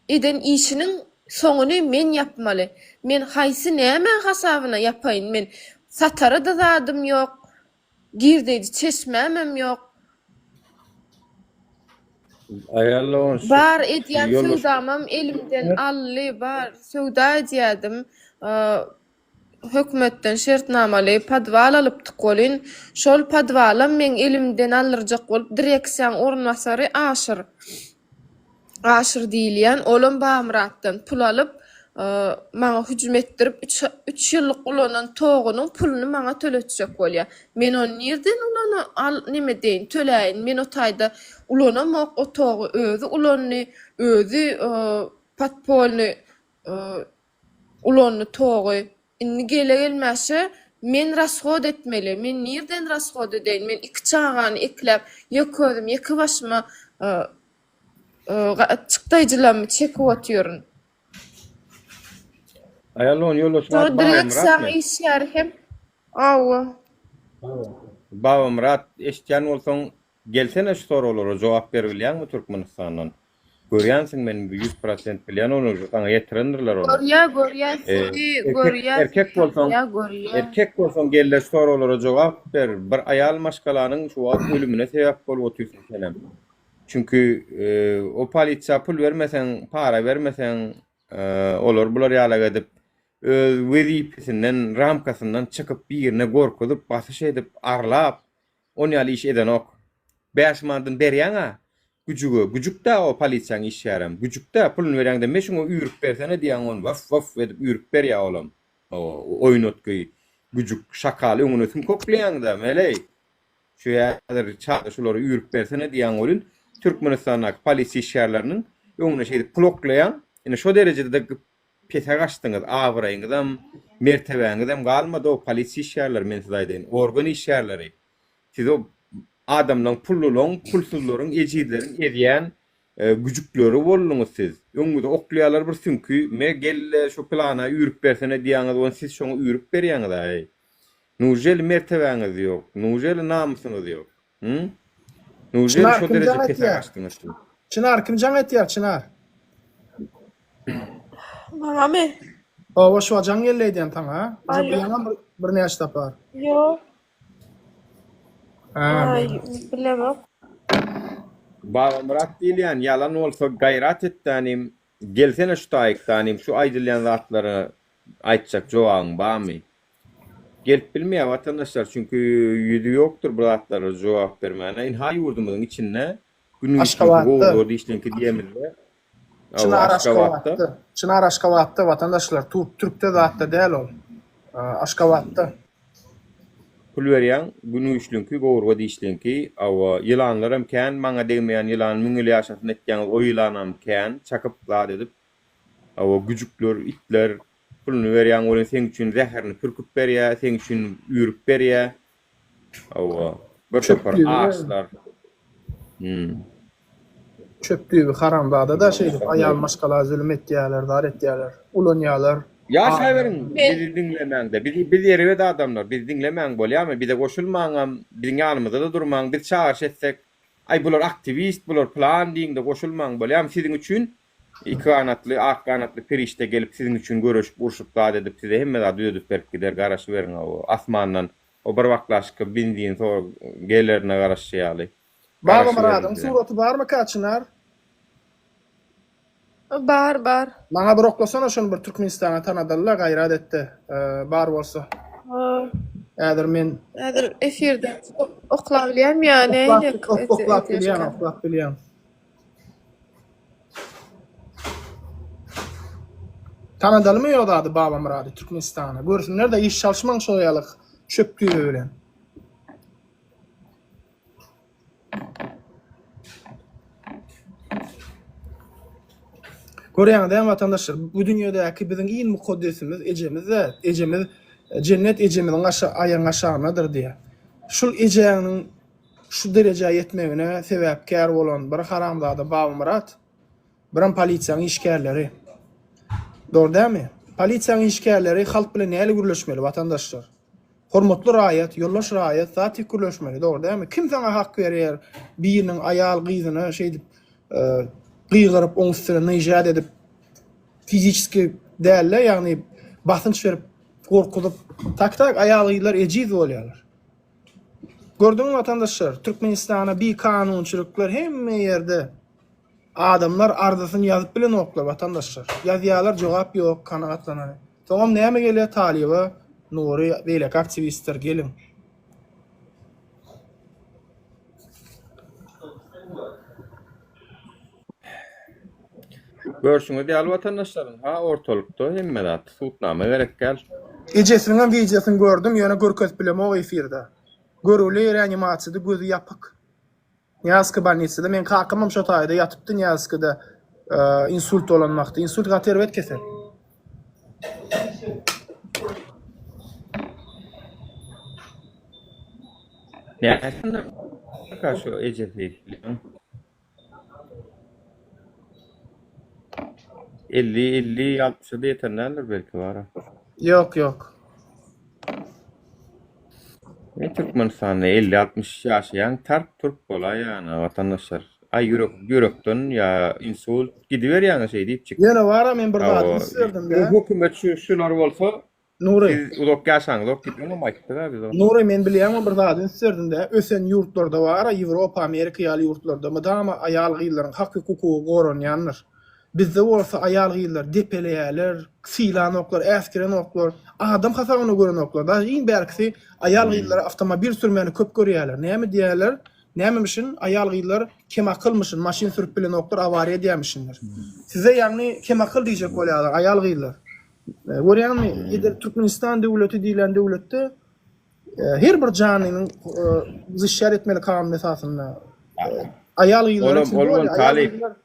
eden işiniň soňuny men ýapmaly. Men haýsy näme hasabyna ýapaýyn? Men satara da zadym ýok. Girdeydi çeşmemem ýok. Ayarlawan şu. Bar edýän Yol söwdamam elimden ally bar. Söwda edýädim. Hökümetden şertnamaly padwal alypdyk bolyn. Şol padwalam men elimden alyrjak bolup direksiýan ornwasary aşyr diýilýän olam Bamratdan pul alyp maňa hüjüm etdirip 3 ýyllyk ulanan togunyň pulunu maňa töletjek bolýar. Men onu nerden ulana nime deýin töläýin. Men o taýda ulanamok o togu özü ulany özü patpolny ulany togu inni gelmäşe men rasxod etmeli. Men nerden rasxod edeýin? Men iki çağany ekläp ýöközüm, ýeki başyma çıktaýjylamy çekip otýaryn. Ayarlawan ýollaşma So direksiýa işler hem awa. Bamrat eşitýän bolsaň gelsene şu soralara jogap berilýärmi Türkmenistandan? Görýänsiň men 100% bilýän onu sana ýetirendirler onu. Görýär. Erkek bolsaň gelle soralara jogap ber. Bir ayal maşgalanyň şu wagt ölümine sebäp bolup otyrsyň senem. Çünkü o polisiýa pul bermesen, para bermesen olar bular ýalag edip öz wezipesinden, ramkasından çıkıp bir ýerine gorkudyp, basyş edip, arlap, onu ýaly iş eden ok. 5 mandan berýäň-a, güjükde o polisiýanyň iş ýaram. Güjükde pulunu berýäňde meşiňe üýrüp bersene diýen on waf edip üýrüp berýär olam. O oýun otky güjük şakaly öňüne tüm koklaýanda meley. Şu ýaly çağda şolary üýrüp bersene diýen olun Türkmenistandaky polisiýa işgärleriniň öňüne şeýdi bloklaýan. Ine şo derejede de pete gaçdyňyz, awraýyňyzam, mertebäňizem galmady o polisiýa işgärler men size aýdyn. Organ işgärleri. Siz o adamlaryň pullularyň, pulsuzlaryň, ejidleriň edýän güjükleri bolluňuz siz. Öňüňizde oklaýarlar bir sünkü, me gelle şu plana üýrüp bersene diýäňiz, onu siz şoňa üýrüp berýäňiz aý. Nujel mertebäňiz ýok, nujel namusyňyz ýok. Nujel şo derejede pete gaçdyňyz. Çınar kim jaň etýär Çınar? Mame. O şu jaň gelleýän taňa. Ýa bir näçe tapar. Yo. Ay, bilemem. Bamrat diýilýän ýalan bolsa gaýrat etdiňim, gelsene şu taýykdanym, şu aýdylýan zatlary aýtjak jogabyň barmy? Gelip bilmeýär watandaşlar, çünkü ýüzü ýokdur bu zatlara jogap bermäne. Ha ýurdumyň içinde günüň gowy diýişlenki diýemizde. Çınar Aşgabatda vatandaşlar, Türk'te zatda däl ol. Aşgabatda. Pul berýän günüň üçlenki gowy diýişlenki, awa ýylanlar hem kän, maňa degmeýän ýylan müňil ýaşatyny etýän o ýylanam kän, çakyp zat edip, awa güjükler, itler pulunu berýän bolan sen üçin zäherini pürküp berýär, sen üçin üýrüp berýär. Awa bir separ ağaçlar. Çöpdüğü haramdada da ayal maşgala zulüm etýärler, dar etýärler, ulanýarlar. Ýaşaýberin, bizi dinlemäňde. Biz ýerewde adamlar, biz dinlemäň bolýarmy? Bir de goşulmaňam, biziň ýanymyzda da durmaň, bir çağırş etsek, ay bular aktivist, bular plan diýinde goşulmaň bolýarmy? Siziň üçin iki kanatly, ak kanatly perişte gelip siziň üçin görüşüp, urşup zat edip, size hemme zat ödüp berip gider, garaş beriň o asmandan, o bir wagtlaşyk bindiğin sonra gellerine garaşýaly. Bamratyň suraty barmy kaçynar? Bar. Maňa bir oklasana şonu, bir Türkmenistana tanadylar, gaýrat etdi. Bar bolsa. Ädir men efirde oklap bilýän ýani. oklap bilýän. Tanadalmy ýa-da Bamrady Türkmenistana. Görsünler de iş çalışmaň şoýalyk çöpdüğü bilen. Görýän vatandaşlar, bu dünýädäki biziň iň mukaddesimiz ejemiz cennet ejemiň aýaň aşagynadyr diýär. Şul ejeňiň şu derejä ýetmegine sebäpkär bolan bir haramzada Bamrat, bir polisiýanyň işgärleri. Doğru dämi? Polisiýanyň işgärleri halk bilen näle gürleşmeli vatandaşlar? Hormatly raýat, ýollaş raýat, zat gürleşmeli, doğru dämi? Kim sana hak berýär? Biriniň aýal gyzyna gıygyryp, oň üstüne nejad edip, fiziski dälle, ýagny basınç berip, gorkudyp, tak aýalylar ejiz bolýarlar. Gördüňmi vatandaşlar, Türkmenistana bir kanunçylyklar hemme ýerde Adamlar ardasyny ýazyp bilen oklar vatandaşlar. Ýazýarlar jogap ýok, kanagatlanary. Tamam näme gelýär Taliba, Nuri, beýleki aktivistler gelin. Görsüňiz ýaly vatandaşlaryň ha ortalykda hemmedat tutnama gerek gel. Ejesiniň videosyny gördüm, ýöne görkezip bilen o efirde. Görüli reanimasiýada gözü ýapyk. Ňazky bolnitsada men kakymam şo taýda ýatypdy Ňazkyda insult olanmakdy. Insult gaterwet kesel. Ne? Kaşo ejeti. 50-60 yetenlerdir belki var. Yok. Ne Türkmenistan'da 50-60 yaşayan Türk bola yani vatandaşlar. Ay yürekten ya insult gidiver yani şey deyip çık. Ýene wara men bir zat islerdim de. Hökümet şular bolsa Nuri. siz ulak yaşaňyz ok gitmeli maýtdylar biz. Nuri men bilýärmi bir zat islerdim de. Ösen ýurtlarda wara, Ýewropa, Amerika ýaly ýurtlarda madama aýal gyýlaryň hak hukuky goranýanlar. Bizde bolsa aýal gyýlar depeleýärler, silan oklar, äskiren oklar, adam hasabyny gören oklar. Da iň berkisi aýal gyýlar awtomobil sürmeni köp görýärler. Näme diýerler? Nämemişin aýal gyýlar kem akylmışyn, maşyn sürüp bilen oklar awariýa diýmişinler. Size ýagny kem akyl diýjek bolýarlar aýal gyýlar. Görýärmi? Eder Türkmenistan döwleti diýilen döwletde her bir janynyň zişşar etmeli kanun esasynda. Aýal gyýlar üçin bolýar.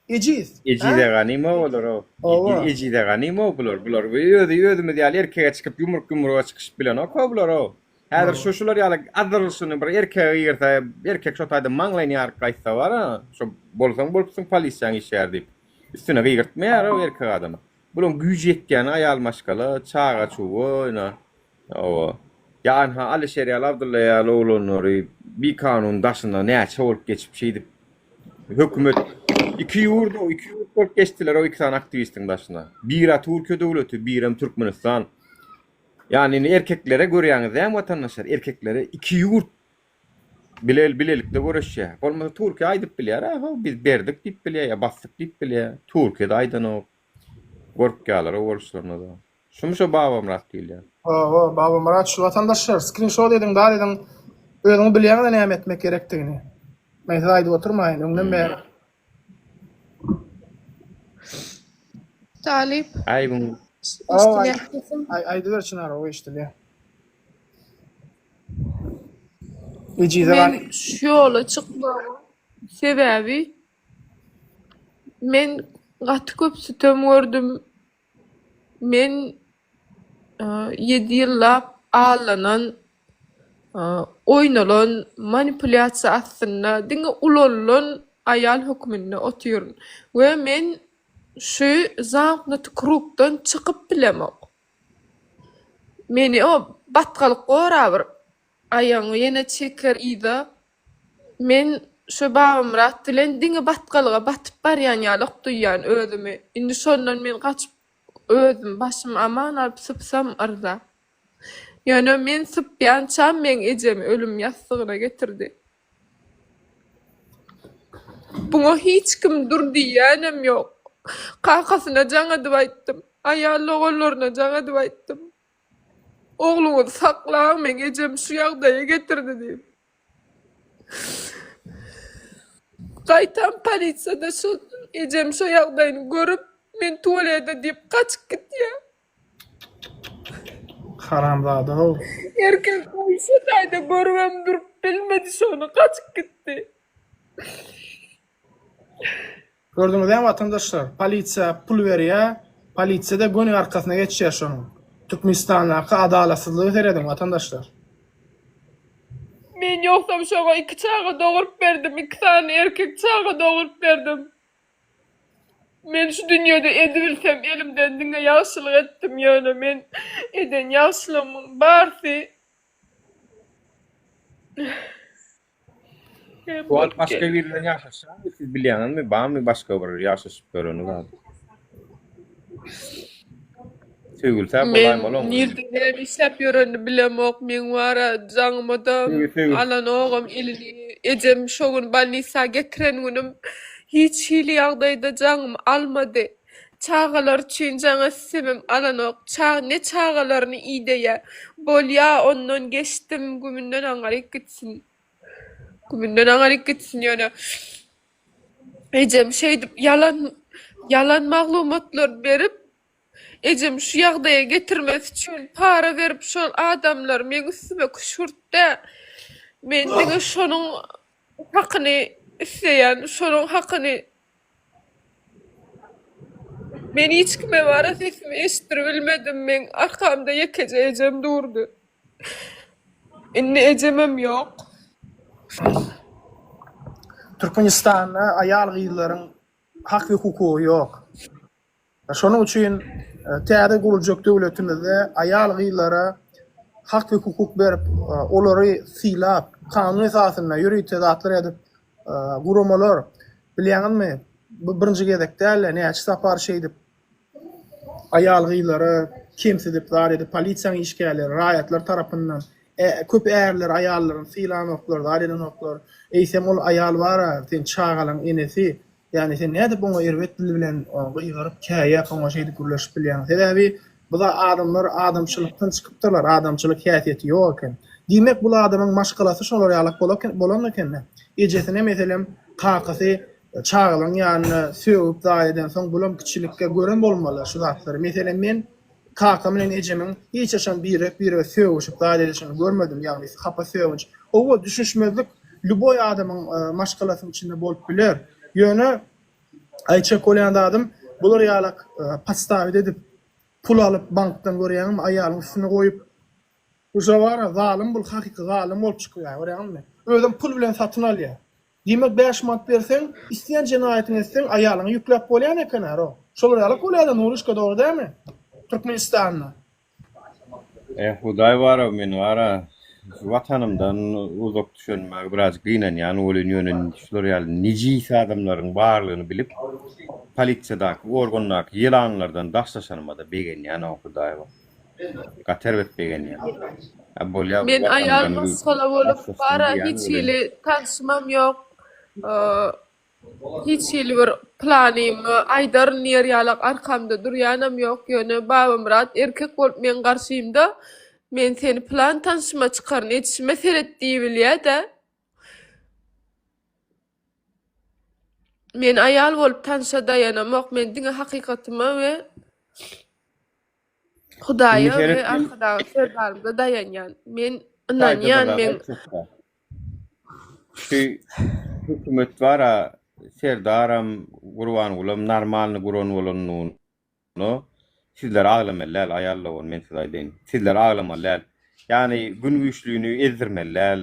Ecide ganimo olur o. Ecide ganimo bulur. Bular ödümü diýär erkeğe çıkıp yumruk çıkış bilen o bular o. Häzir şuşular ýaly adrysyny bir erkeğe ýerse erkek şo taýda maňlaýan gaýtsa bar, şo bolsaň polisiýaň işär diýip. Üstüne gyrtmaýar o erkek adamy. Bulan güýj ýetýän aýal maşgala çağa çuwa o. Ýani ha Alişer ýaly Abdulla ýaly oğlanlary bir kanun daşynda näçe bolup geçip şeýdip hökümet iki yurt bolup geçdiler o iki tane aktivistin daşyna. Biri Türkiýe döwleti, biri Türkmenistan. Yani erkeklere görýäňiz hem vatandaşlar erkeklere iki yurt bilelikde görüşýär. Bolmasa Türkiýe aýdyp bilýär, ha biz berdik diýip bilýär, ya basdyk diýip bilýär. Türkiýede aýdan o gorpgalar o boluşlaryna da. Şumşa babam rat diýilýär. Babam rat şu vatandaşlar screenshot edin, da edin. Özüňi bilýäňiz näme etmek gerekdigini. Men aýdyp oturmaýyn, öňden bäri. Talip. Ay bu Aydı ver çınar o iştili. Men şu yola çıkmamın sebebi men gaty köp sütem gördüm. Men 7 ýyllap ağlanan oynalan manipulasiýa aslında diňe ulanlan aýal hökmünde oturýan we men şu zaňatly krugdan çykyp bilemok. Meni o batgalyk gorabir aýaňy ýene çeker ýa men şu babam rat bilen diňe batgalyga batyp barýan ýalyk duýýan özümi. Indi şondan men gaçyp özüm başym aman alyp sypsam arda. Ýöne men sypýan çam men ejemi ölüm ýastygyna getirdi. Buňa hiç kim dur diýenem ýok. Kakasyna jaňa diýip aýtdym. Aýal oğullaryna jaňa diýip aýtdym. Oğluňy saklaň, men ejem şu ýagdaýa getirdi diýip. Gaýtan polisiýada şu ejem şu ýagdaýyny görüp men tuvaleta diýip kaçyp gitdi. Haramzada o. Erkek şu taýda görüp durup bilmedi şonu kaçyp gitdi. Gördüňiz hem vatandaşlar, polisiýa pul berýär, polisiýa da göni arkasyna geçýär şonu. Türkmenistan'a adalatsızlygy seredin vatandaşlar. Men yoksam şoňa 2 çağa dogurup berdim, 2 tane erkek çağa dogurup berdim. Men şu dünýede edibilsem elimden diňe ýagşylyk etdim ýöne men eden ýagşylygym barsy. Bu başka biriyle yaşasa siz bilýäňizmi, bamy başga bir ýaşaşyp göreni bar. Söýgülse bolaým bolam. Men nirde işläp ýöreni bilemok, men wara jaňymda alan ogam elini ejem şogun balnisa getiren günüm hiç hili ýagdaýda jaňym almady. Çağalar üçin jaňa sebem alanok. Ne çağalaryny iýdeýär. Bolýa ondan geçdim, gümünden aňaryp gitsin. Gümünden aňaryp gitsin ýöne. Ejem şeýdip yalan maglumatlar berip ejem şu ýagdaýa getirmesi üçin para berip şol adamlar men üstüme kuşurtdy. Men diňe şonuň hakyny isleýän, şonuň hakyny men hiç kime wara sesimi eşitdirbilmedim. Men arkamda ýekeje ejem durdy. Inni ejemem ýok. Türkmenistanda ayal gyýlaryň hak we hukuky ýok. Şonuň üçin täze guruljak döwletimizde ayal gyýlara hak we hukuk berip olary silap kanun esasyna ýürüýte zatlar edip guramalar bilýänmi? Bu birinji gezekde näçe sapar şeýdip ayal gyýlara kimsedip zar edip polisiýa işgärleri raýatlar tarapyndan köp erler aýallaryň silanoklar, daýranoklar. Eýsem ol aýal bara, sen çağalaň enesi, ýani sen näde buňa erwet dili bilen gyýgaryp käýe ýapaňa şeýdi gürleşip bilýän. Sebebi bu da adamlar adamçylykdan çykypdylar, adamçylyk häsiýeti ýok eken. Diýmek bu adamyň maşgalasy şolara ýalyk bolan eken. Ejesine meselem kakasy çağalaň ýany söwüp daýdan soň bulam kiçilikke gören bolmaly şu zatlary. Meselem men kakam bilen ejemiň hiç yaşan biri söwüşip daýdan görmedim, ýagny hapa söwünç. O düşünşmezlik luboy adamyň maşgalasy içinde bolup biler. Ýöne aýça kolýan adam bular ýalyk pastawy edip pul alyp bankdan görýän aýalyň üstüne goýup uşa bara zalim bul hakyky zalim bolup çykýar, görýänmi? Özüm pul bilen satyn alýar. Demek 5 manat bersen, isleýän jenaýatyny etsen aýalyň ýükläp bolýan eken o. Şol ýalyk bolýar, nuruşka dogry dämi? Türkmenistanda. Hudaý bara, men bara watanymdan uzak düşenmäge biraz gynän, ýani ol ýönen şular ýaly nijis adamlaryň barlygyny bilip polisiýadaky organlaryň ýylanlardan daşlaşanmada begen, ýani hudaý bara. Gaterwet begen ýani. Men ayalma sola bolup bara hiç hili tanışmam ýok. Hiç hili bir planym, aýdar nerýalyk arkamda durýanam ýok. Ýöne babam rat erkek bolup men garşymda men seni plan tanışma çykaryn etişime seretdiği bilýär-de. Men ayal bolup tanışa dayanamok, men diňe hakykatyma we Hudaýa we arkadagy sözlerime dayanýan. Men inanýan, men şu hökümet bara serdaram gurwan ulam normalny guran bolanyny sizler aglamallar aýallawyn men size aýdyn. Sizler aglamallar. Ýani gün güýçlüğünü ezdirmeler.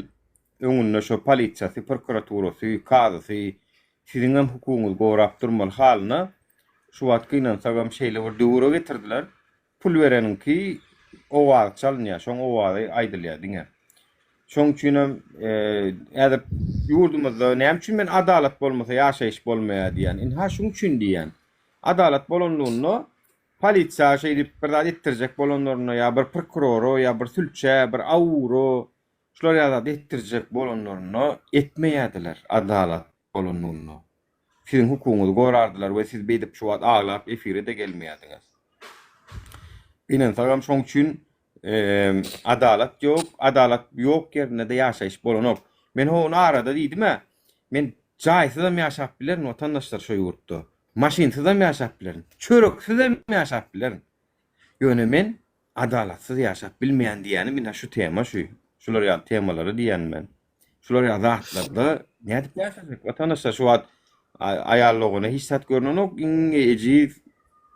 Öňünde şo polisiýasy, prokuraturasy, kadysy sizin hem hukukuňyz gorap durmaly halyna şu wagtkyna sagam şeýle bir döwre getirdiler. Pul bereninki o wagt çalynýar, şoň o wagty aýdylýar diňe. Şoň üçin hem äder ýurdumyzda näme üçin men adalet bolmasa ýaşaýyş bolmaýar diýen. Ha şoň üçin diýen. Adalet bolanlygyny polisiýa şeýdip bir zat etdirjek bolanlaryna ýa bir prokuroro ýa bir sülçe, bir awro şular ýa-da etdirjek bolanlaryna etmeýärdiler adalet bolanlygyny. Sizin hukukuňyzy gorardylar we siz beýdip şu wagt aglap efire de gelmeýärdiňiz. Inen sagam şoň üçin adalet ýok ýerine de ýaşaýyş bolanok. Men hon arada diýdim-mi? Men jaýsyz hem ýaşap bilerin watandaşlar şo ýurtda. Maşinsiz hem ýaşap bilerin. Çöreksiz hem ýaşap bilerin. Ýöne men adalatsiz ýaşap bilmeýän diýäni men şu tema şu. Şular ýa temalary diýen men. Şular ýa zatlarda näde ýaşaýak watandaşlar şu wagt aýallygyny hissat görnenok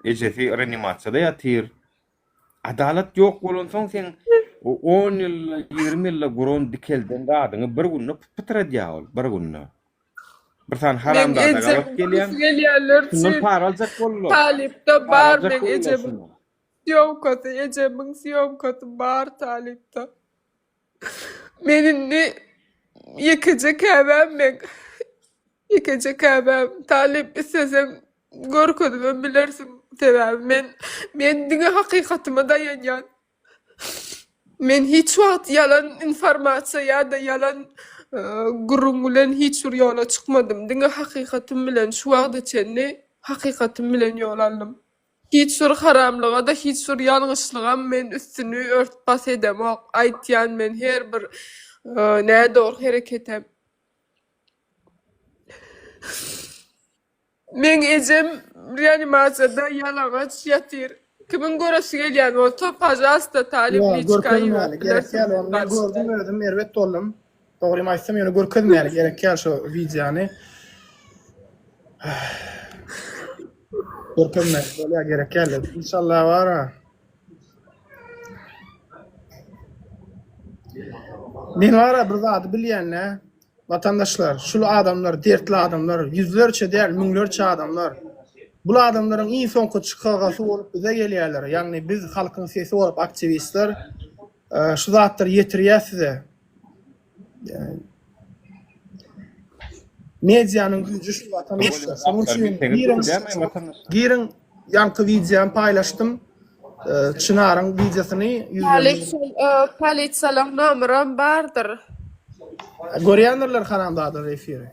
ejesi reanimasiýada ýatyr. Adalet ýok bolan soň sen 10 ýyl 20 ýyl guron dikelden gadyny bir günne pytradýar, bir günne. Bir san haramda galyp gelýär. Şunu para aljak bollar. Talipde bar men ejemin. Ejemin syomkaty bar talipde. Menini ýekejek häbem men. Ýekejek häbem talip isesem görkezim bilersin. Men diňe hakykatyma dayanýan. Men hiç wagt yalan informasiýa ýa-da yalan gurrun bilen hiç bir yola çıkmadım. Diňe hakykatym bilen şu wagda çenni hakykatym bilen yol aldım. Hiç bir haramlyga da hiç bir ýalňyşlyga men üstünü örtbas edemok. Aýtýan men her bir näde dogry hereketem. Men ejem reanimasiyada yalagaç ýatyr. Kimin göresi gelýän bolsa, pajasta talipli Görkezmäli gerek ýaly. Men gördüm özüm erwet doldum. Dogry aýtsam ýöne görkezmäli gerek ýaly şu wideony. Görkezmäli bolýar gerek ýaly. İnşallah bara. Men bara bir zat bilýän vatandaşlar, şul adamlar, dertli adamlar, yüzlerçe däl, müňlerçe adamlar. Bu adamlaryň iň soňky çykagasy bolup bize gelýärler. Ýagny biz halkyň sesi bolup aktivistler şu zatlar ýetirýär size. Medianın gücü şu vatandaşlar. Şonuň üçin girin ýanky wideony paýlaşdym. Çynaryň wideosyny Polisiýalaryň nomeram bardyr. görýänler kanaldadyr efiri.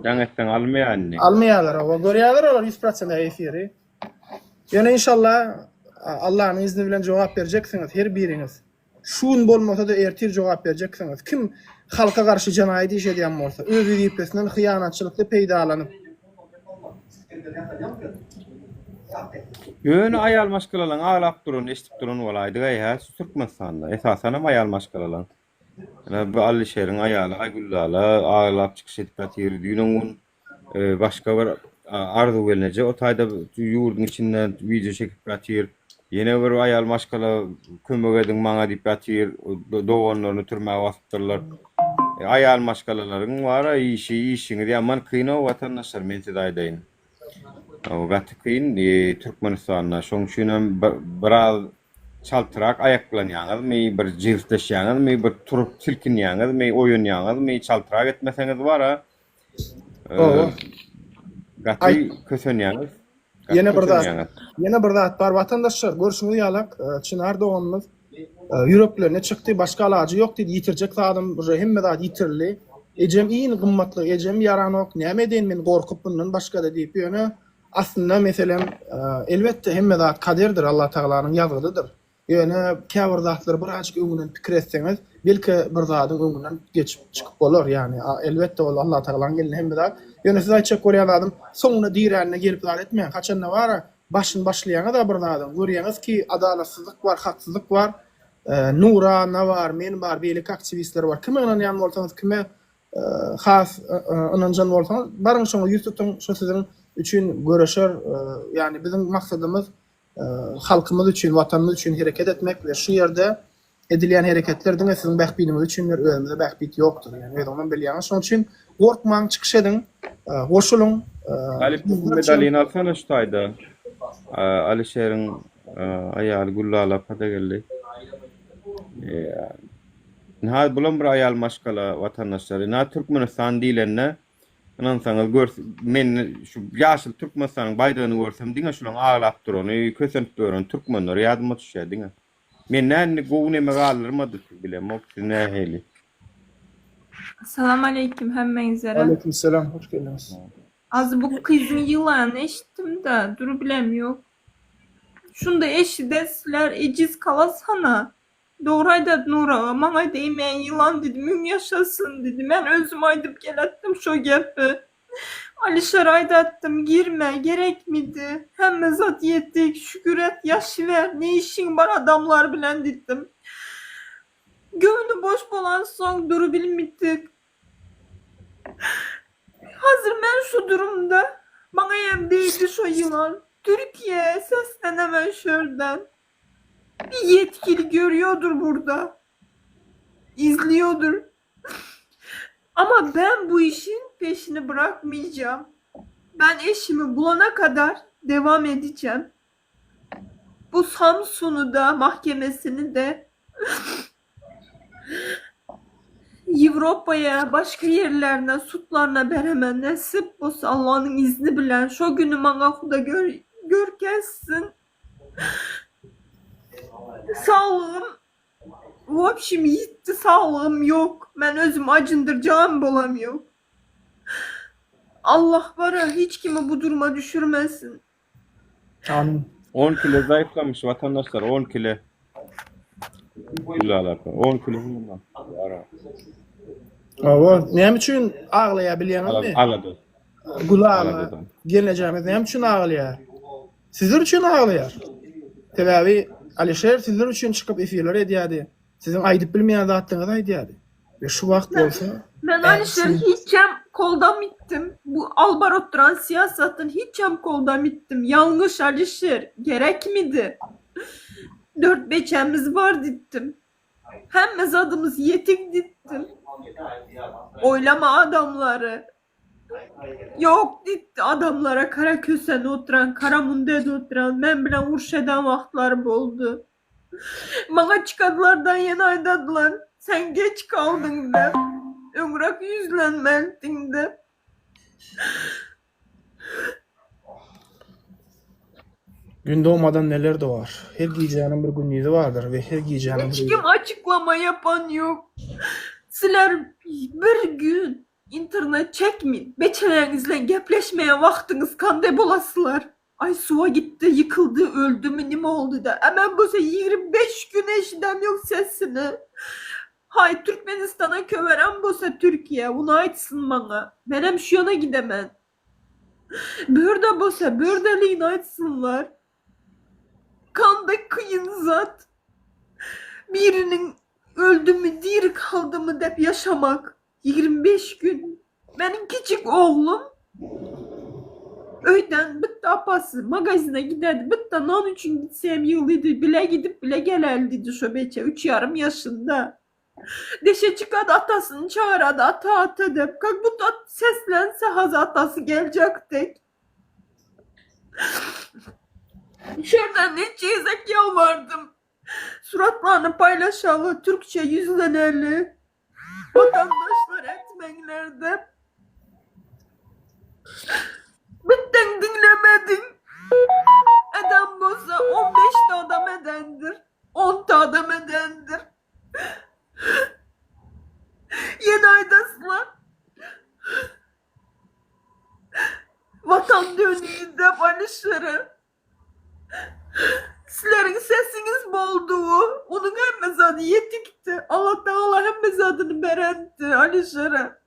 Daňetden almaýanny. Almaýarlar, o görýärler olar 100% efiri. Ýöne inşallah Allah'ın izni bilen jogap berjeksiňiz her biriňiz. Şuun bolmasa da ertir jogap berjeksiňiz. Kim halka garşy janaýat iş edýän bolsa, öz ýüpesinden hyýanatçylykly peýdalanyp Ýöne aýal maşgalalan aglap durun, eşitip durun bolaýdy gaýa, Türkmenistanda esasen aýal maşgalalan. Bu Alişeriň aýaly Aýgullala aglap çykyş edip ýatyr. Düňün başga bir arzu gelince o taýda ýurdun içinden video çekip ýatyr. Ýene bir aýal maşgala kömek edin maňa diýip ýatyr. Doganlaryny türmäge basypdyrlar. Aýal maşgalalaryň bara işiňi ýaman kynap watandaşlar men size aýdaýyn. O gaty kyn Türkmenistanda şoň üçin biraz çaltyrak ayaklanýaňyz, bir jirtleşýäňiz, bir turup silkinýäňiz, oýunýaňiz, çaltyrak etmeseňiz bara. Gaty kösenýäňiz. Ýene bir zat bar vatandaşlar görüşüňiz ýalak Çınar doganymyz ýüreklerine çykdy, başga alajy ýok diýdi, ýitirjek adam hemme zat ýitirli. Ejem iň gymmatly, ejem ýaranok, näme edin men gorkup bundan başga da diýip ýöne aslında meselem elbette hemme zat kaderdir, Allah Taalanyň ýazygydyr. Ýöne käbir zatlar bir açyk öňünden pikir etseňiz, belki bir zatyň öňünden geçip çykyp bolar. Yani elbette ol Allah Taalanyň gelini hemme zat. Ýöne siz aýtjak görýän adam soňuna diýränine gelip zat etmeýän. Haçan bara başyn başlaýany da bir zatyň. Görýäňiz ki adalatsızlyk bar, haksyzlyk bar. Nura, Navar, men bar, beýlik aktivistler bar. Kime ynanýan bolsaňyz, kime has ynanjan bolsaňyz, baryň şoňa ýüz tutuň, şo siziň üçin göreşer. Yani bizim maksadymız halkymyz üçin, watanymyz üçin hereket etmek we şu ýerde edilýän hereketlerden sizin bähbinimiz üçin özümizde bähbit ýokdur. Yani özüňden bilýäňiz. Şoň üçin gorkmaň, çykyş edin, goşulyň. Galip medalyny alsana şu taýda. Alişeriň aýaly Gullala pada geldi. Nihayet bulan bir aýal maşgala watandaşlary, Türkmenistan diýlenne anansaňyz men şu ýaşyl Türkmenistanyň baýrygyny görsem diňe şulaň aglap durany, kösenip duran türkmenler ýadyma düşýär diňe. Men näni gowneme galyrmady bilem, oksyne heli. Assalamu aleyküm hemmeňizlere. Aleykümselam, hoş geldiniz. Az bu kızın yılanı eşittim de dur bilemiyor. Şunda eşidesler eciz kalasana. Doğrayda Nura, bana değmeyen yılan dedim, ün yaşasın dedim. Ben özüm aydıp gelettim şu gepi. Alişer aydattım, girme, gerek miydi? Hem mezat yettik, şükür et, yaşı ver, ne işin var adamlar bilen dedim. Gönlü boş bolan son duru bilmittik. Hazır ben şu durumda, bana yem değdi şu yılan. Türkiye seslenemem şuradan. Bir yetkili görüyordur burada. İzliyordur. Ama ben bu işin peşini bırakmayacağım. Ben eşimi bulana kadar devam edeceğim. Bu Samsun'u da mahkemesini de Avrupa'ya, başka yerlerine, sutlarına beremem nasip olsa Allah'ın izni bilen şu günü bana huda gör kessin. Sağlığım Vapşim yitti, sağlığım yok. Ben özüm acındıracağım bolam yok. Allah var ya, hiç kimi bu duruma düşürmesin. Amin. 10 kilo zayıflamış vatandaşlar, 10 kilo. Gül alakalı. 10 kilo bundan. Ara. Ava, näme üçin ağlaya bilýäňizmi? Aladı. Gulağına, Aladan. geleceğimiz näme üçin ağlaya? Sizler üçin ağlayar. Tebabi Alişer sizler üçin çıkıp efirler edýärdi. Sizin aýdyp bilmeýän zatlyňyzy aýdýardy. Ve şu wagt bolsa, Ben Alişer hiçem koldan bittim. Bu albar oturan siyasatın hiçem koldan bittim. Yanlış Alişer. Gerek miydi? 4-5'imiz var dittim. Hemmez adımız yetik dittim. Oylama adamları. Yok ditti adamlara, kara kösende oturan, kara mundede oturan, ben bilen uruş eden vaxtlar boldu. Bana çıkadılardan yeni aydadılar. Sen geç kaldın de. Ömrak yüzlenmeldin de. gün doğmadan neler doğar. Her giyeceğinin bir günlüğü vardır ve her giyeceğinin Hiç bir kim açıklama yapan yok. Sizler bir gün internet çekmeyin. Beçelerinizle gepleşmeye vaktiniz kande bolasılar. Ay suya gitti, yıkıldı, öldü mü, ne mi oldu da. Hemen bu 25 gün eşidem yok sesini. Hay Türkmenistan'a köveren bolsa Türkiye, onu aytsın bana. Ben hem şu yana gidemem. Burada bolsa bördeliğini aytsınlar. Kanda kıyın zat. Birinin öldü mü, diri kaldı mı dep yaşamak. 25 gün. Benim küçük oğlum öyden bitti apası magazine giderdi. Bitti non üçün gitsem yıldıydı. Bile gidip bile geleldi şöbeçe. 3,5 yaşında. Deşe çıkadı, atasını çağıradı, ata dep. Kalk bu tat seslense haz atası gelecek tek. Şuradan ne çeyizek yalvardım. Suratlarını paylaşalı, Türkçe yüzleneli. Vatandaşlar etmenlerde. Bitten dinlemedin. Eden bolsa 15'te adam edendir. 10'ta adam edendir. Yeni aydasılar. Vatan dönüğünde Alişer'e. Sizlerin sesiniz bolduğu, onun hemmez adı yetikti. Allah Teala hemmez adını berendi Alişer'e.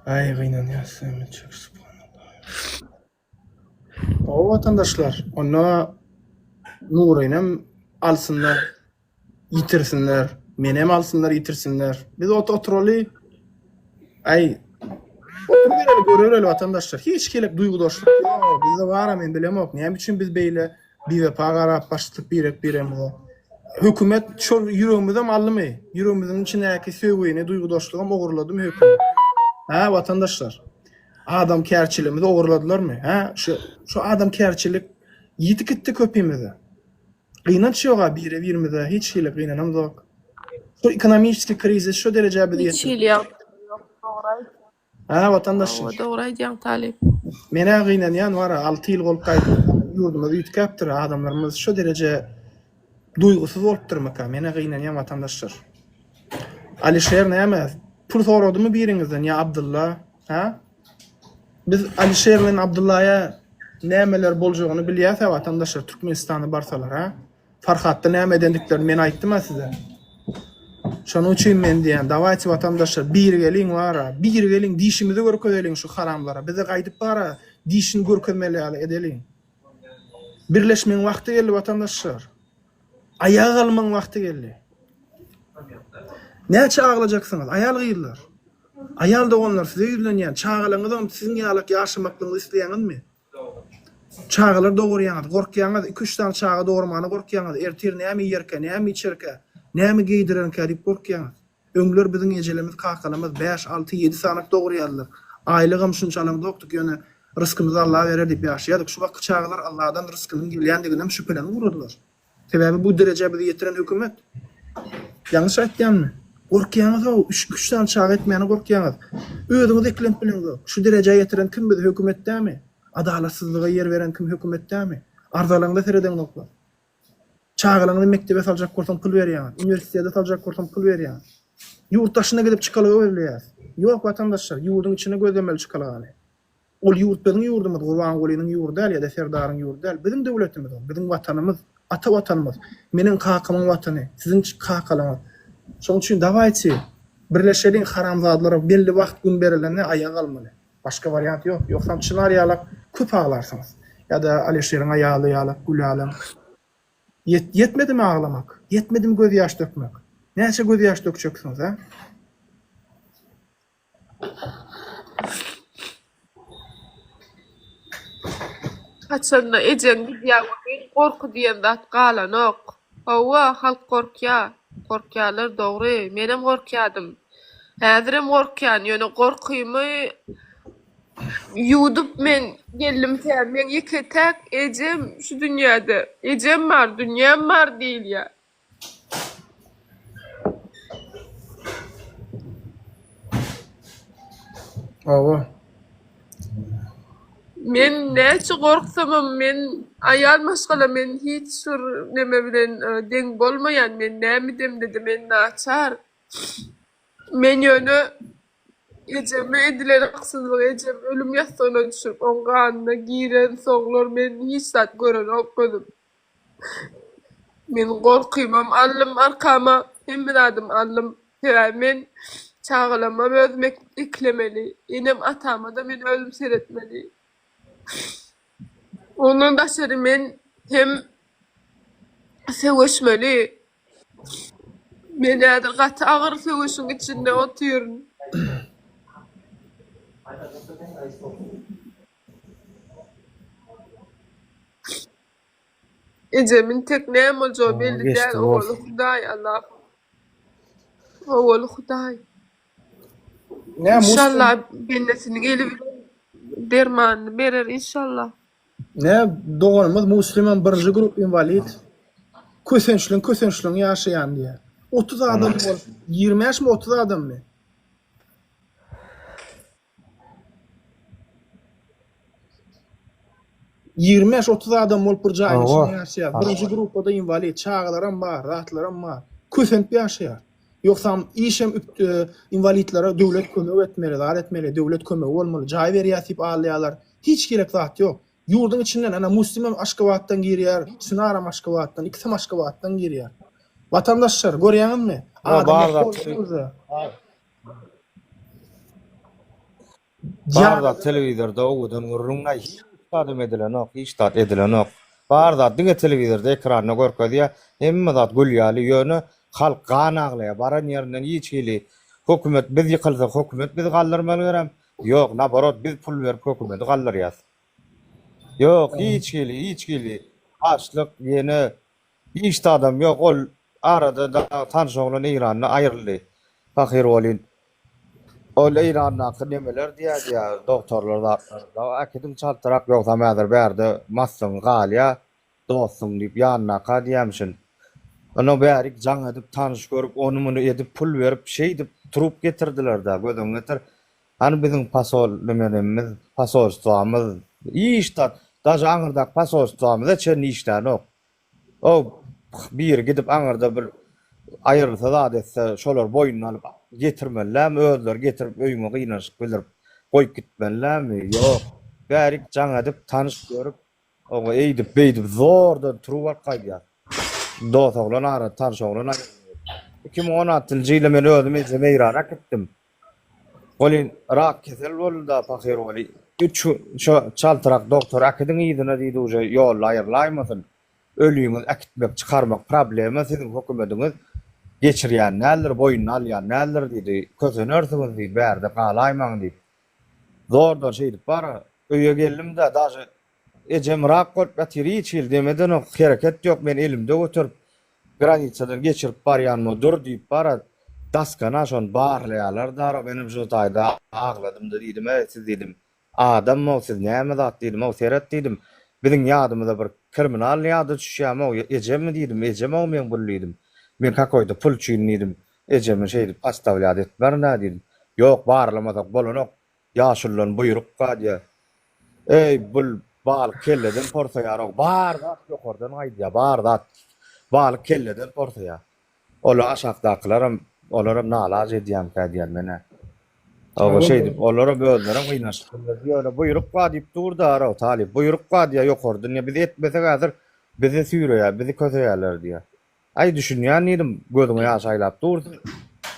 Ay gıynan yassam çok subhanallah. O vatandaşlar ona nurinem alsınlar, yitirsinler, menem alsınlar, yitirsinler. Biz oturali ay görüreli vatandaşlar. Hiç kelip duygudaşlık yok. Bizde var men bilemok. Näme üçin biz beýle BVP garap başlyk birem bu. Hökümet şol ýüregimizden aldymy? Ýüregimizin içindäki söwgüni, duygudaşlygym ogurladymy hökümet? Ha vatandaşlar. Adam kärçiligimizi ogurladylarmy? Ha şu adam kärçilik ýitip gitdi köpümize. Gynanç ýok bire birimize hiç şeýle gynanam ýok. Şu ekonomik krizis şu derejede bir Hiç hili yok. Ha vatandaşlar. O doğru diýen talip. Mene gynanýan bar 6 ýyl bolup gaýdy. Ýurdumyzy ýitkäpdir adamlarymız şu derece duygusuz bolup durmakka. Mene gynanýan vatandaşlar. Alişer näme? Pul soradymy biriňizden ya Abdullah? Ha? Biz Alişer bilen Abdullah'a nämeler boljagyny bilýäs vatandaşlar Türkmenistana barsalar ha? Farhatda näme edendiklerini men aýtdym size. Şonu üçin men diýen, dawaçy vatandaşlar bir geliň wara, bir geliň dişimizi görkezeliň şu haramlara. Bize gaýdyp bara, dişini görkezmeli edeliň. Birleşmeň wagty geldi vatandaşlar. Ayağa almaň wagty geldi. Näçe aglajaksınız? Ayal gyýylar. Ayal da onlar size ýüzlenýän, çağalaňyzam sizin ýalak ýaşamaklaryňyzy isleýäňizmi? Çağalar dogurýaňyz, gorkýaňyz, 2-3 tane çağa dogurmany gorkýaňyz, ertir näme ýerke, näme içerke, näme giydirenke diýip gorkýaňyz. Öňler biziň ejelimiz kakalymyz 5, 6, 7 sanaky dogurýarlar. Aýlygym şunçalyk doktuk ýöne rızkymyzy Allah berer diýip ýaşaýardyk. Şu wagt çağalar Allahdan rızkynyň gelýändiginden şüphelenip gurdular. Sebäbi bu derejede bizi ýetiren hökümet. Yanlış aýtdymmy? Gorkýaňyz o 3 tane çağa etmeyeni gorkýaňyz. Özüňiz eklenip bileňiz. Şu derejeye ýetiren kim bizi hökümetdämi? Adalatsızlyga yer veren kim hökümetdämi? Arzalyňda sereden nokta. Çağlaňy mektebe saljak bolsaň pul berýär, üniversitede saljak bolsaň pul berýär. Yurtdaşyna gidip çykalyp berýär. Ýok watandaşlar, ýurduň içine gözlemeli çykalagy. Ol ýurt biziň ýurdumyz, Gurban Gulynyň ýurdu däl ýa-da Serdaryň ýurdu däl. Biziň döwletimiz, biziň watanymyz, ata watanymyz. Meniň kakymyň watany, siziň kakalaňyz. Şoň üçin dawaýçy birleşelim haramzadlara belli wagt gün berilende ayağa kalmaly. Başka variant ýok. Ýoksa çynar ýalap köp ağlarsyňyz. Ya da Alişeriň ayaly ýalap gulalam. Yetmedimi ağlamak? Yetmedimi göz ýaş dökmek? Näçe göz ýaş dökjeksiňiz ha? Haçanda ejen gidýär, gorky diýen zat galanok. Hawa halk gorkýar. Gorkýarlar dogry. Menem gorkýadym. Häzirim gorkýan, ýöne gorkymy ýudup men geldim sen. Men ýeke täk ejem şu dünýäde. Ejem bar, dünýäm bar diýilýär. Awa. Men näçe gorksamam, men ayal maşgala, men hiç şur neme bilen deň bolmaýan, men näme dedi, men naçar. Men ýöne ejeme edilen haksızlyk, ejem ölüm ýastygyna düşüp, oň ganyna giren soňlar men hiç zat gören okmadım. Men gorkymam, allym arkama, hemme adam allym. Men çağlama özmek iklemeli. Enem atama da men ölüm seretmeli. Onun daşary men hem seweşmeli. Men äder gaty agyr seweşiň içinde otyryn. Ejemin tek näme boljagy belli däl. Owaly Hudaý Allah. Owaly Hudaý. İnşallah bennetini gelip dermanını berer inşallah. Ne doğanymyz Müslüman birinji grup invalid. Kösençliň ýaşaýan diýe. 30 adam bol. 20 ýaşmy 30 adammy? Ýirmi ýaş 30 adam bolup bir jaýda ýaşaýar. Birinji grupda invalid, çağlaram bar, ratlaram bar. Kösenp ýaşaýar. Ýoksa işem invalidlere döwlet kömek etmeli, zat etmeli, döwlet kömegi bolmaly, jaý berýär alýarlar. Hiç gerek zat ýok. Ýurdun içinden ana Müslüman Aşgabatdan girýär, Çınaram Aşgabatdan, ikisem Aşgabatdan girýär. Vatandaşlar görýäňizmi? Barda telewizorda ogudan urunay istadım edilen ok, istat edilen ok. Barda diňe telewizorda ekranyna görkezýär, hemme zat gülýäli ýöne halk ganaglaya baran ýerinden ýeçili. Hökümet biz ýykylsa hökümet biz galdyrmaly berem. Ýok, nabarot biz pul berip hökümeti galdyrýas. Ýok, hiç geli. Açlyk ýene işte adam ýok, ol arada da tanşoğlan İran'na ayrıldy. Fakir olin. Ol İran'na nemeler diýär, doktorlar da akidim çaltyrak ýoksa mäder berde massyň galya, dostum diýip ýanyna ka diýemşin. Onu bärik jaň edip tanış görüp onu muny edip pul berip şey dip turup getirdiler da gödüň getir. Hani bizim pasol nemenimiz, pasolstwamyz işte daja aňyrdak pasolstwamyzda çen işler ok. O bir gidip aňyrda bir aýrylsa da etse şolar boynuny alyp getirmeler, özler getirip öýüňe gynaşyp bildirip goýup gitmelermi? Ýok. Bärik jaň edip tanış görüp oňa eýdip beýdip zordan turup alýar. Dostoglan ara tanşoglan 2016-njy ýylda men özüm ejeme İran'a gitdim. Olin rak kesel bolda fakir boli. Üç çaltyrak doktor akidiň ýygyna diýdi uje ýol aýyrlaýmasyn. Ölüýüňiz akitmek çykarmak problemi siziň hökümetiňiz geçirýän näler boyun alýan näler diýdi. Kösenörsiňiz diýdi bärde galaýmaň diýdi. Zordan şey edip bara öýe geldim de daşy ejem rak bolup ýatyry içil demeden o hereket ýok, men elimde götürüp granitsadan geçirip barýanmy dur diýip bara daskana şon barlaýarlar da benim şu taýda agladım da diýdim, siz diýdim. Adam mı siz näme zat diýdim, o seret diýdim. Biziň ýadymyzda bir kriminal ýady düşýärmi, o ejemmi diýdim, ejemi men bilýdim. Men kakoýda pul çynlydim, ejemi şeýdi pastavlýad etmärnä diýdim. Ýok barlamadak bolanok, ýaşullan buyruk diýär. Ey Balyk kelleden porsaýarok bardat ýokardan aýdýar bardat. Balyk kelleden porsaýar. Olar aşagdakylaram olaram nalaz edýän kädiýär mene. Awa şeýdi olara bölnerim gynlaşdylar. Ýöne buyrukga diýip durdy talip. Buyrukga diýär ýokardan ýa biz etmesek häzir bizi süýreýär, bizi köseýärler diýär. Ay düşünýän edim gözüme ýaş aýlap durdy.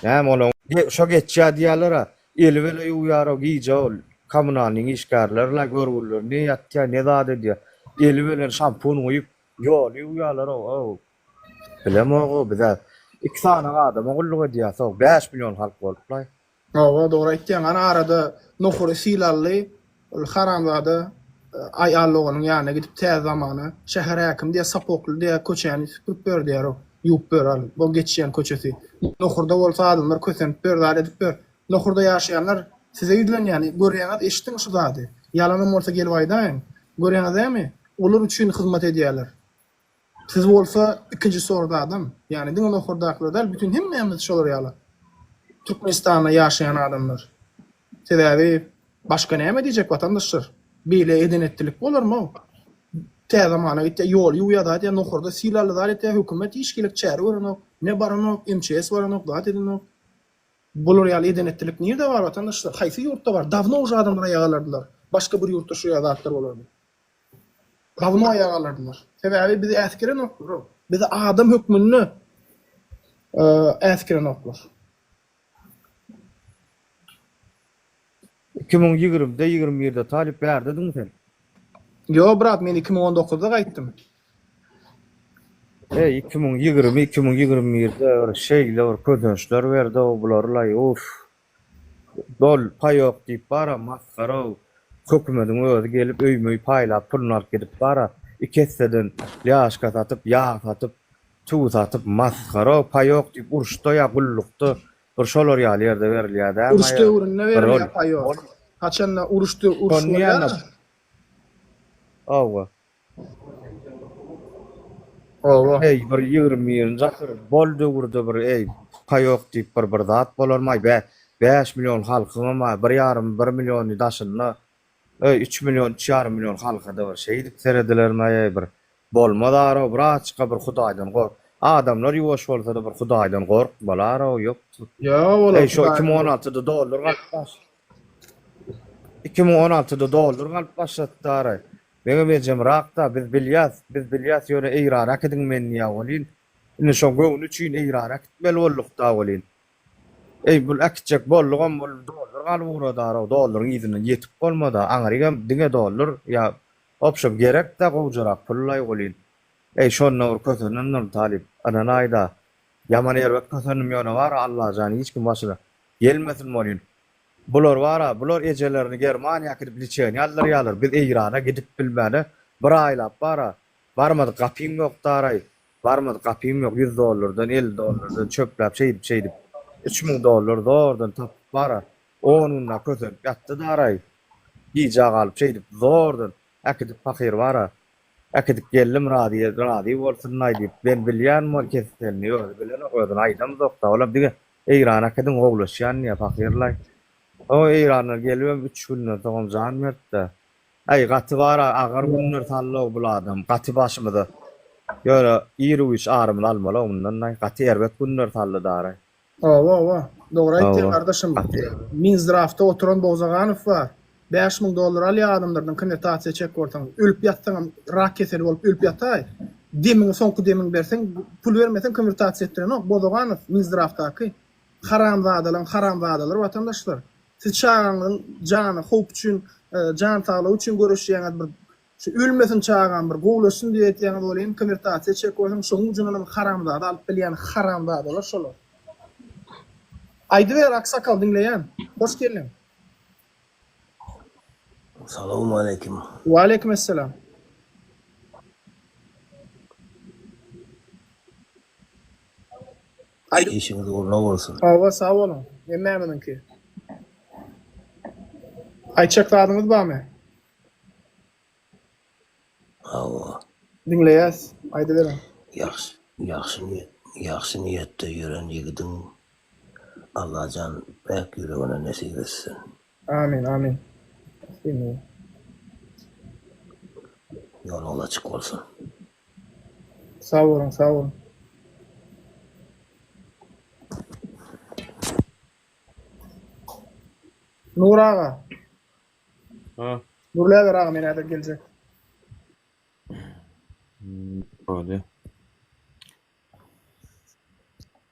Näme olar şo geçýär diýerler. Elbele ýuýarok giýje ol. Kommunalnyň işgärlerle görgüller ne ýatýar ne zat edýär. Elbele şampun goýup ýol ýuýarlar o. Bilemok bize 2 tane adam oğulluk edýär. 5 milyon halk boluplar. Owa dogry aýtdyň. Ana arada nohur silally haramzada aýallygynyň ýanyna gidip täze zamany şäher häkim diýe sapokly diýe köçäni süpürip berdiýär o. Ýuwup beral. Bu geçýän köçesi. Nohurda bolsa adamlar kösenip berdiler edip ber. Nohurda ýaşaýanlar size ýüdlen ýani görýäňiz eşitdiň şu zady. Ýalanyň bolsa gelip aýdaýyn. Görýäňiz ämi? Olar üçin hyzmat edýärler. Siz bolsa ikinji sorda adam. Ýani diňe nohurdaklar bütün hemmämiz şolar ýaly. Türkmenistanda ýaşaýan adamlar. Sebäbi başga näme diýjek watandaşlar? Bile edenetlik bolarmy? Täze zamana gitdi ýol ýuýada diýe nohurda silaly zat diýe hökümet işkilik çäri berenok, ne baranok, MÇS baranok, zat edenok. Bular ýaly edenetlik nirde bar watandaşlar? Haýsy ýurtda bar? Dawno uşa adamlar ýagalardylar. Başga bir ýurtda şu ýazatlar bolardy. Dawno ýagalardylar. Sebäbi bizi äskiren oklar. Bizi adam hökmünni äskiren oklar. 2020'de 21'de talip berdiň sen. Yo brat men 2019'da gaýtdym. 2020-2021'de şeyler, ködönçler verdi o bularlay of. Dol payok diýip bara maskara. Hökümetiň özü gelip öýmöý paýlap pulny alyp gidip bara ikesseden ýaşka satyp, ýağ satyp, tuğ satyp maskara payok diýip uruşda ýa gullukda bir şolar ýaly ýerde berilýär. Uruş döwründe berilýär payok. Haçanda uruşdy uruşmalar. Awa. Owa. Ey bir 20 asır bol döwürde bir payok diýip bir zat bolarmy be 5 milyon halkyma 1,5 milyony daşyna 3 milyon 4 milyon halkada bir şey dip seredilerme bir bolmadar o braçka bir Hudaýdan gork. Adamlar ýuwaş bolsa da bir Hudaýdan gork bolar o ýok. Yo bolar. Şu 2016'da dolar galpaş. 2016'da dolar galpaşatdary. Benim bejem raqta biz bilyas ýöne eýrana kedin men ýa-wolin. Ine şo göwün üçin eýrana gitmeli bollukda wolin. Bu akçak bollugam bol dolar galwuradar o dolaryň ýüzüne ýetip bolmada aňrygam diňe dolar ýa opşop gerek da gowjarak pullay wolin. Şonda urkasyndan talip anana aýda ýaman ýerbek kasanym ýöne bar Allah jany hiç kim başyna gelmesin bolin. Bular wara, bular ejelerini Germaniýa kirip liçen ýallar biz eýrana gidip bilmäne bir aýlap bara. Barmady gapym ýok daray. Barmady gapym ýok 100 dolardan 50 dolardan çöpläp şeydip 3000 dolar zordan tap bara. Onunla kösen ýatdy daray. Giýje galyp şeydip zordan akydip fakir bara. Akydip geldim radi bolsun aýdyp ben bilýän mol keselni ýöre bilen oýdan aýdam zokda olam dige eýrana kedin gowlaşýan ýa fakirler. O eýranlar gelýär 3 günden soň jan mertde. Ay gaty bara agar günler tallyg buladym. Gaty başymyda. Ýöre ýerüş arymyny almaly ondan gaty erbet günler tally daray. Owa. Dogry aýtdyň kardeşim. Minzdrafta oturan Bozaganow bar. 5.000 dolar alýar adamlardan konvertasiýa çek gortaň. Ölüp ýatsaň rak keseli bolup ölüp ýataý. Demiň soňky demiň berseň pul bermesen konvertasiýa etdiren ok. Bozaganow Minzdraftaky haramzadalar watandaşlar. Siz çağanyň jany hop üçin, jan sağlygy üçin görüşýäňiz bir şu ölmesin çağan bir gowlaşyn diýýän bolýan konvertasiýa çek gortaň şoň üçin haramzada alyp bilýän haramzadalar şolar. Aýdy ber aksakal dinleýän. Hoş geldin. Assalamu alaikum. Wa alaikum assalam. İşiniz uğurlu olsun. Awa sağ olun. Memnunum ki. Aýçakladymyz barmy? Allah. Dinleýäs. Aýdy berin. Yaxşı niyetde yören ýigidin Allah can bäk ýüregine nasip etsin. Amin. Yolun açık olsun. Sağ olun, sağ olun. Nur ağa. Ha. Nurlaver ağa mene de gelecek. Öyle.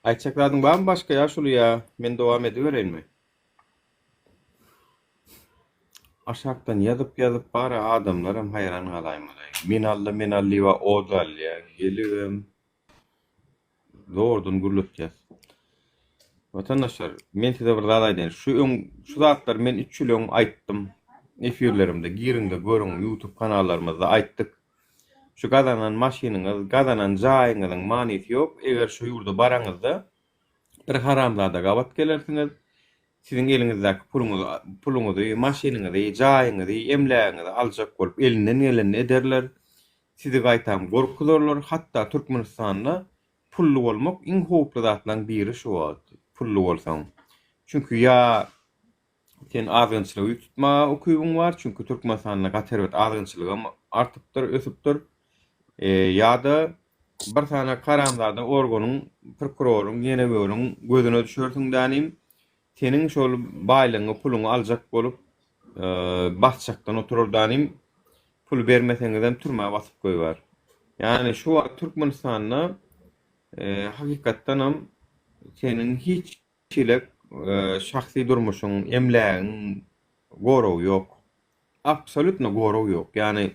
Ayçakladın var mı başka ya şulu ya? Men devam edivereyim mi? Aşaktan yazıp bari adamlarım hayran alayım. Minalli ve odal ya. Geliyorum. Doğrudan gürlük yaz. Vatandaşlar, men size bir zat aýdaýyn. Şu zatlar men 3 ýyl öň aýtdym. Efirlerimde, girin de görüň YouTube kanallarymyzda aýtdyk. Şu gazanan maşiniňiz, gazanan jaýyňyzyň manysy ýok. Eger şu ýurda baraňyzda bir haramzada gabat gelersiňiz, siziň eliňizdäki puluňyzy, maşiniňizi, jaýyňyzy, emlägiňizi aljak bolup elinden geleni ederler. Sizi gaýtam gorkularlar, hatda Türkmenistanda pullu bolmak iň howply zatlaryň biri şu boldy. Pullu bolsaň. Çünkü ya sen azgynçylygy tutma okuýuň bar, çünkü Türkmenistanda gaterwet azgynçylygy artypdyr, ösüpdir. Ya da bir tane karamlarda organyň, prokuroryň, genewörüň gözüne düşersiň danym senin şol baýlygyňy, puluňy aljak bolup bahçakdan oturur danym pul bermeseňizem türme basyp goýbar. Yani şu Türkmenistanda hakykatdan hem senin hiç çilek şahsi durmuşun, emlägiň goraw ýok. Absolutno goraw ýok. Yani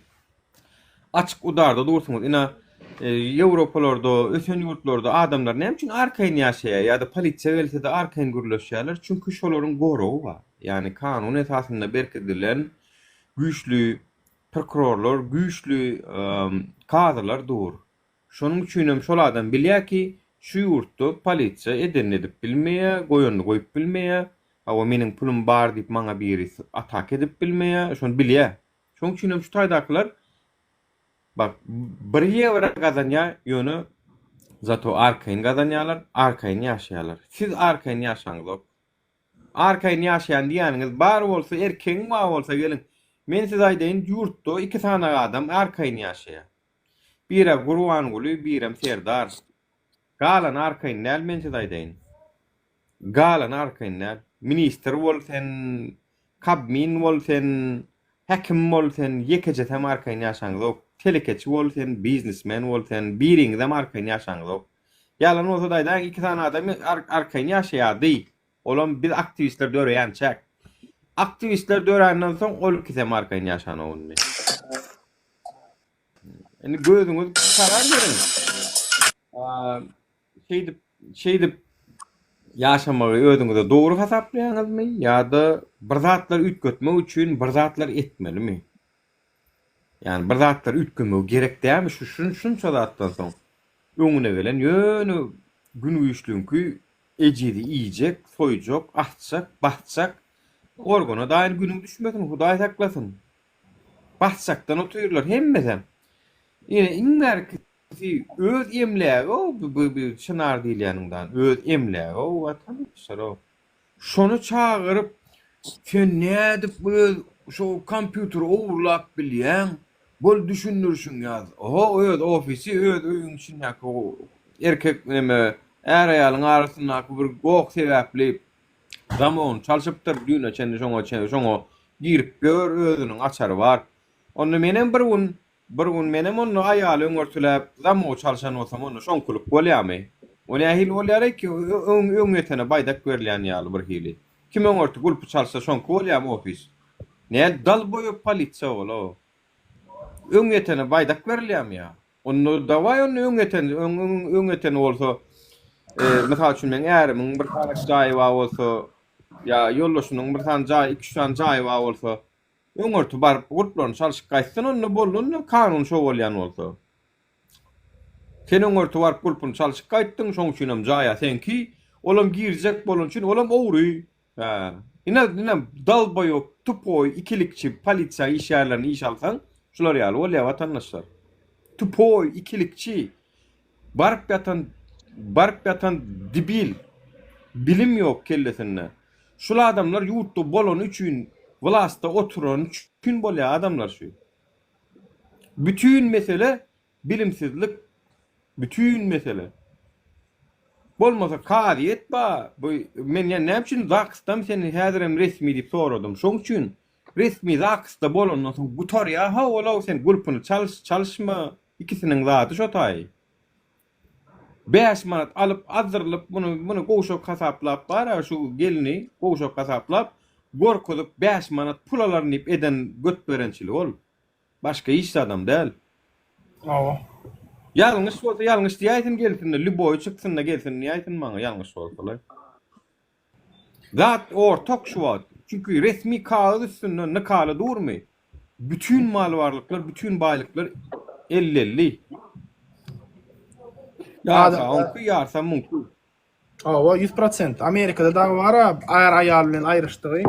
açyk udarda dursunuz. Ina Ýewropalarda, ösen ýurtlarda adamlar näme üçin arkaýyn ýaşaýar ýa-da polisiýa gelse de arkaýyn gürleşýärler? Çünkü şolaryň gorawy bar. Yani kanun esasında berkedilen güýçlü prokurorlar, güýçlü kadrlar dur. Şonuň üçin hem şol adam bilýär ki, şu ýurtda polisiýa eden edip bilmeýär, goýanly goýup bilmeýär. Awa meniň pulum bar diýip maňa birisi atak edip bilmeýär, şonu bilýär. Şonuň üçin hem şu taýdaklar bak, bir ýewre gazanýa ýöne zato arkaýyn gazanýarlar, arkaýyn ýaşaýarlar. Siz arkaýyn ýaşaňyz. Arkaýyn ýaşaýan diýäniňiz bar bolsa, erkeň ma bolsa gelin. Men size aýdaýyn, ýurtda 2 tane adam arkaýyn ýaşaýar. Biri Gurbanguly, biri Serdar. Galan arkaýyn näl men size aýdaýyn. Galan arkaýyn näl. Minister bolsen, kabmin bolsen, hekim bolsen, ýekeje hem arkaýyn ýaşaňyz. Telekeçi bolsen, biznesmen bolsen, biriňizem arkaýyn ýaşaňyz. Yalan bolsa da 2 tane adam arkaýyn ýaşaýardy. Olam biz aktivistler döreýänçäk. Aktivistler dörenden soň ol kisem arkaýyn ýaşanyny. Eni gözüňiz karar berin. Şeydip ýaşamagy özüňize dogry hasaplaýaňyzmy ýa-da bir zatlar ütgetmek üçin bir zatlar etmelimi? Yani bir zatlar ütgemek gerek dälmi? Şunça zatdan soň öňüne gelen ýöne gün güýçlüňki ejidi iýjek, soýjak, atjak, batjak. Organa dair günüm düşmesin, Hudaý saklasın. Bahçakdan otururlar hemmeden. Yine inlerkisi öz emlägi o bu çınar diýil ýanyndan. Öz emlägi o watandaşlar o. Şonu çağırıp sen nädip bu şu kompýuteri owurlap bilýän? Bol düşünürsün ýaz. Oho, öz ofisi, öz öýüň içindäki o erkek neme er aýalyň arasyndaky bir gok sebäpli Ramon çalışıpdyr düýne çende şoňa girip gör özüniň açary bar. Onu menen bir gün menem onu aýaly öňörtülep Ramon çalışan bolsam onu şoň kulyp bolýarmy? Onu ähil bolýar ki öňetene baýdak berilýän ýaly bir hili. Kim öňörtü kulyp çalışsa şoň bolýarmy ofis? Näl dal boýu polisiýa bolo. Öňetene baýdak berilýärmi ýa? Onu dawaý onu öňetene bolsa mesela üçin men ärimiň bir tane jaýy bar bolsa ya yollaşynyň bir tane jaý, 2 tane jaý bar bolsa, öňörtü baryp gurtlaryny çalışyp gaýtsan onu bolundy kanun şo bolýan bolsa. Sen öňörtü baryp gurtlaryny çalışyp gaýtdyň, şoň üçin hem jaýa senki, olam girjek bolan üçin olam owry. Ha. Ina dal boýu, tupoy, ikilikçi, polisiýa iş ýerlerini iş alsaň, şular ýaly bolýar watandaşlar. Tupoy, ikilikçi, baryp ýatan dibil, bilim ýok kellesinde. Şul adamlar ýurtda bolan üçin, wlasta oturan üçin bolýar adamlar şu. Bütün mesele bilimsizlik. Bütün mesele. Bolmasa kadiyet ba. Bu men ya näme üçin Zakystam seni häzirem resmi diýip soradym. Şoň üçin resmi Zakysda bolandan soň gutar ya ha ola sen gurupyny çalışma ikisiniň zaty şotay. 5 manat alıp azdırılıp bunu goşok hasaplap bara şu gelini goşok hasaplap gorkulyp 5 manat pul alarnyp eden göt berençilik ol. Başka iş adam değil. Awa. Yanlış bolsa yanlış diýäsin gelsin, Lüboy çyksyň da gelsin diýäsin maňa yanlış bolsalar. Zat ortak şu wagt. Çünkü resmi kağıt üstünde ne kağıdı durmuyor. Bütün mal varlıklar, bütün baylıklar 50-50. Yarsa onku, yarsa mumku. Awa 100%. Amerikada da var ayar ayal bilen ayrışdygy.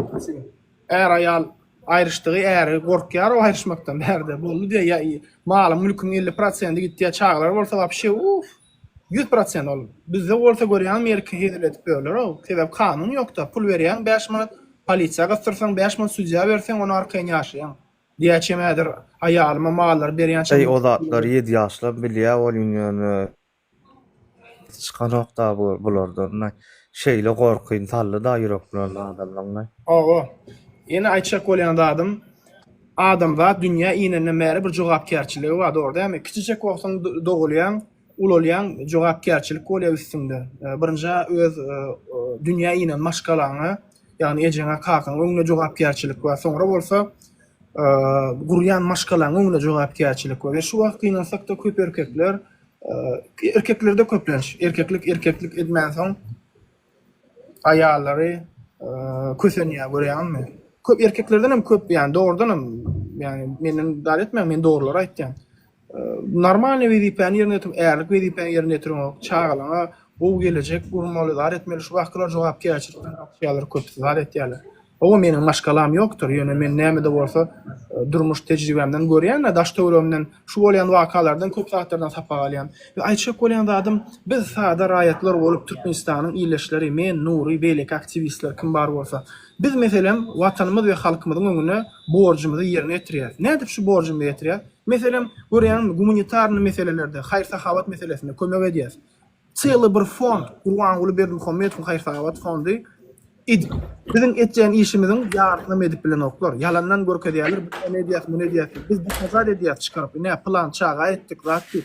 Eğer ayal ayrışdygy, eğer gorkýar o ayrışmakdan berde boldy diye ya maly mülküň 50% gitdiýä çağlar bolsa wapşe 100% ol. Bizde bolsa görýän Amerika hediletip öler o. Sebäp kanun ýokda. Pul berýän 5 manat polisiýa gastyrsaň 5 manat südýä berseň onu arkaýyn ýaşaýan. Diýäçemädir aýalyma mallar berýän Ey o zatlar 7 ýaşly bilýär bolýan çıkarak da bulardan şeyle gorkuyun tallı da yüreklerle adamlar. Awa. Ene aýtjak bolýan adam da dünýä iňene märe bir jogapkärçiligi bar orada. Ýa-ni kiçijek wagtdan dogulýan, ulolýan jogapkärçilik bolýar üstünde. Birinji öz dünýä iňen maşgalany, ýagny ejeňe kakan öňüne jogapkärçilik bar. Soňra bolsa gurýan maşgalany öňüne jogapkärçilik bar. Şu wagt ýynansak da köp erkeklerde köplenç. Erkeklik edmän soň ayallary kösenýär görýänmi? Köp erkeklerden hem köp yani doğrudan hem yani menden dar etmem men doğruları aýtdym. Normal wezipen ýerine ýetim, äärlik wezipen ýerine ýetirmek, çağalana bu gelecek gurmaly dar etmeli şu wagtlar jogapkärçilikden akşýalar köp dar etýärler. O meniň maşgalam ýokdur. Ýöne men näme de bolsa durmuş tejribemden görýän, daş töweremden şu bolýan wakalardan köp zatlardan sapa galýan. We aýtjak bolýan adam biz sada raýatlar bolup Türkmenistanyň iýleşleri, men Nuri, beýlek aktivistler kim bar bolsa, biz meselem watanymyz we halkymyzyň öňüne borjymyzy ýerine ýetirýär. Nädip şu borjymy ýetirýär? Meselem görýän humanitarny meselelerde, haýr sahabat meselesinde kömek edýär. Çyly bir fond, Gurban Ulyberdi Muhammedow haýr sahabat fondy bizim etjän işimiziň ýardym edip bilen oklar. Yalandan görkezýärler, bu ne diýär? Biz bu hazar edýär çykaryp, ne plan çaga etdik, zatdy.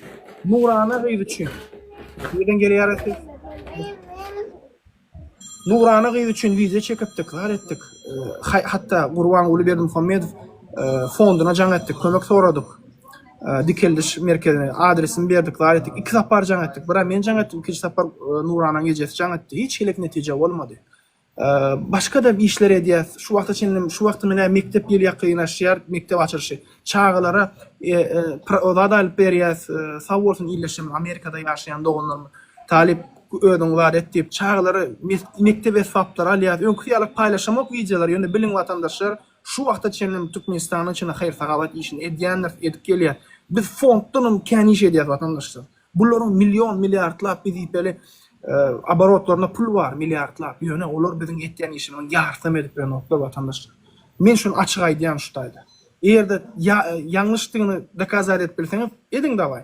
Nurana gyýdy üçin. Nerden gelýär? Nurana gyýdy üçin wiza çekipdik, zar etdik. Hatta Gurban Ulyberdi Muhammedow fonduna jaň etdik, kömek soradyk. Dikeldiş merkezine adresini berdik, zar etdik. 2 sapar jaň etdik. Bira men jaň etdim, 2 sapar Nurana gejesi jaň etdi. Hiç helek netije bolmady. Başka da bir işler edýär. Şu wagtda çendim, şu wagtda mene mektep ýeli ýakynlaşýar, mektep açylyşy. Çağlara ozada alyp berýär. Sag bolsun ýerleşim Amerikada ýaşaýan dogunlarmy talip ödüň var etip çağlara mektep esaplara alýar. Öňkü ýaly paýlaşamak wideolar ýöne bilen watandaşlar şu wagtda çendim Türkmenistanyň içine haýr sahabat işini edýänler edip gelýär. Biz fonddan kän iş edýär watandaşlar. Buların milyon milyardlap bizipeli abarotlarına pul var, milyardlar. Ýöne olar biziň etýän işimiň ýardam edip bilen oklar watandaşlar. Men şunu açyk aýdýan şutaýda. Eğerde ýanlışdygyny dekazat edip bilseňiz, ediň daway.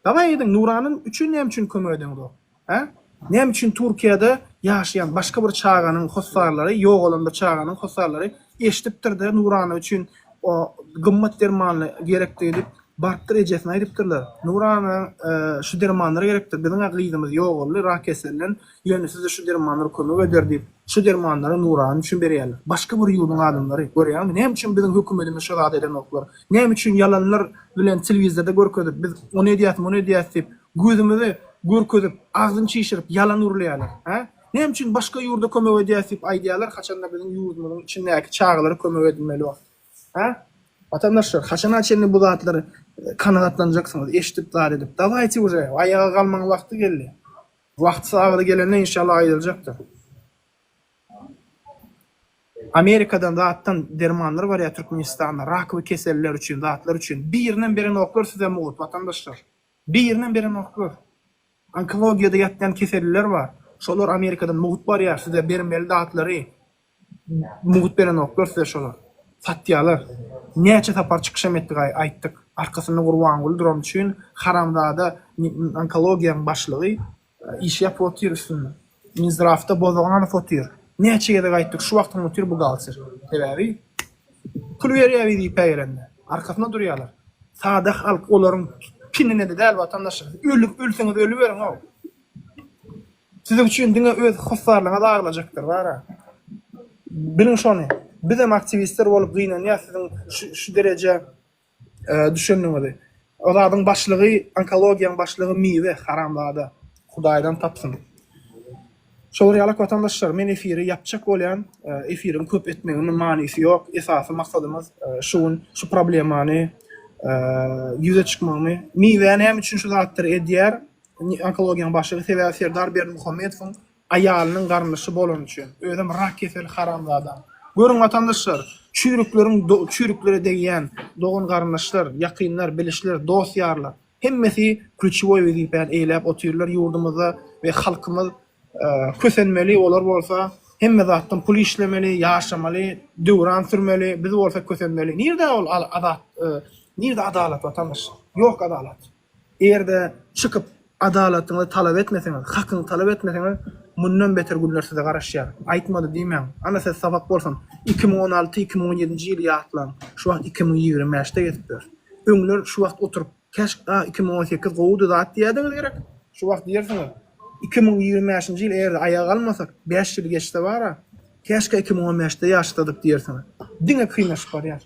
Daway ediň Nuranyň üçin näme üçin kömek ediň do? Ha? Näme üçin Türkiýede ýaşaýan başga bir çağanyň hossarlary, ýok olan bir çağanyň hossarlary eşitipdir de Nurany üçin o gymmat dermany gerekdi edip bartyr ejesini aýdypdyrlar. Nurany şu dermanlara gerekdir. Biziň aglydymyz ýok boldy, rak keselen, ýöne size şu dermanlary kömek eder diýip şu dermanlary Nurany üçin berýärler. Başga bir ýurduň adamlary görýärmi? Näme üçin biziň hökümetimiz şu zat eden oklar? Näme üçin yalanlar bilen telewizorda görkezip biz onu edýäs diýip gözümizi görkezip agzyny çyşyryp yalan urlaýarlar. Ha? Näme üçin başga ýurda kömek edýäs diýip aýdýarlar, haçanda biziň ýurdumyzyň içindäki çağlary kömek edilmeli bol. Ha? Vatandaşlar, haçana çenli bu zatları kanagatlanjaksınız, eşitip zar edip. Davayti uje, ayağa kalman vakti geldi. Vakti sağlığı gelene inşallah ayrılacaktır. Amerika'dan zattan dermanlar var ya Türkmenistan'da, rak ve keseller için, zatlar için. Birinin birini oklar size muğut vatandaşlar. Birinin birini oklar. Onkologiyada yatyan keseller var. Şolar Amerika'dan muğut var ya size bermeli zatları. Muğut birini oklar size şolar. Fatyalar. Näçe tapar çykyşam etdik aýtdyk. arkasyna gurban boldurum üçin haramzada onkologiýanyň başlygy iş ýapyp oturýarsyň. Minzrafda bozagan fotyr. Näçe ýerde gaýtdyk şu wagtyň otur bu galçyr. Sebäbi pul berýär diýip peýrende. Arkasyna durýarlar. Sadak halk olaryň pinine de däl watandaşlar. Ölseňiz ölüp beriň o. Sizin üçin diňe öz husarlygyňa daglajakdyr bara. Biliň şonu. Biz hem aktivistler bolup gynanýar sizin şu derece düşünýärdi. Olaryň başlygy onkologiýanyň başlygy miwe haramlada. Hudaýdan tapsyn. Şol ýalak watandaşlar, men efiri yapjak bolýan, efirin köp etmeginiň manysy ýok. Esasy maksadymyz şu problemany ýüze çykmagy. Miwe näme üçin şu zatlar edýär? Onkologiýanyň başlygy Sebäbi Serdar Bermuhammedowyň aýalynyň garnyşy bolan üçin. Özüm rak keseli haramlada. Görün watandaşlar, çürüklere deýän dogan garnaşlar, ýakynlar, bilişler, dosýarlar hemmesi klüçowy wezipen eýläp oturýarlar ýurdumyzda we halkymyz kösenmeli olar bolsa hemme zatdan pul işlemeli, ýaşamaly, döwran sürmeli, biz bolsa kösenmeli. Nirde ol adat, nirde adalet watandaş? Ýok adalet. Eğerde çykyp adalatyny talap etmeseňiz, hakyny talap etmeseňiz, mundan beter günler size garaşýar. Aýtmady diýmem. Ana siz sabak bolsan 2016-2017-nji ýyl ýatlan, şu wagt 2025-de ýetipdir. Öňler şu wagt oturup keşke 2018 gowudy zat diýediňiz gerek. Şu wagt diýersiňiz 2025-nji ýyl eğer aýaga almasak 5 ýyl geçdi bara. Keşke 2015-de ýaşadyk diýersiňiz. Diňe kıynaşyp barýar.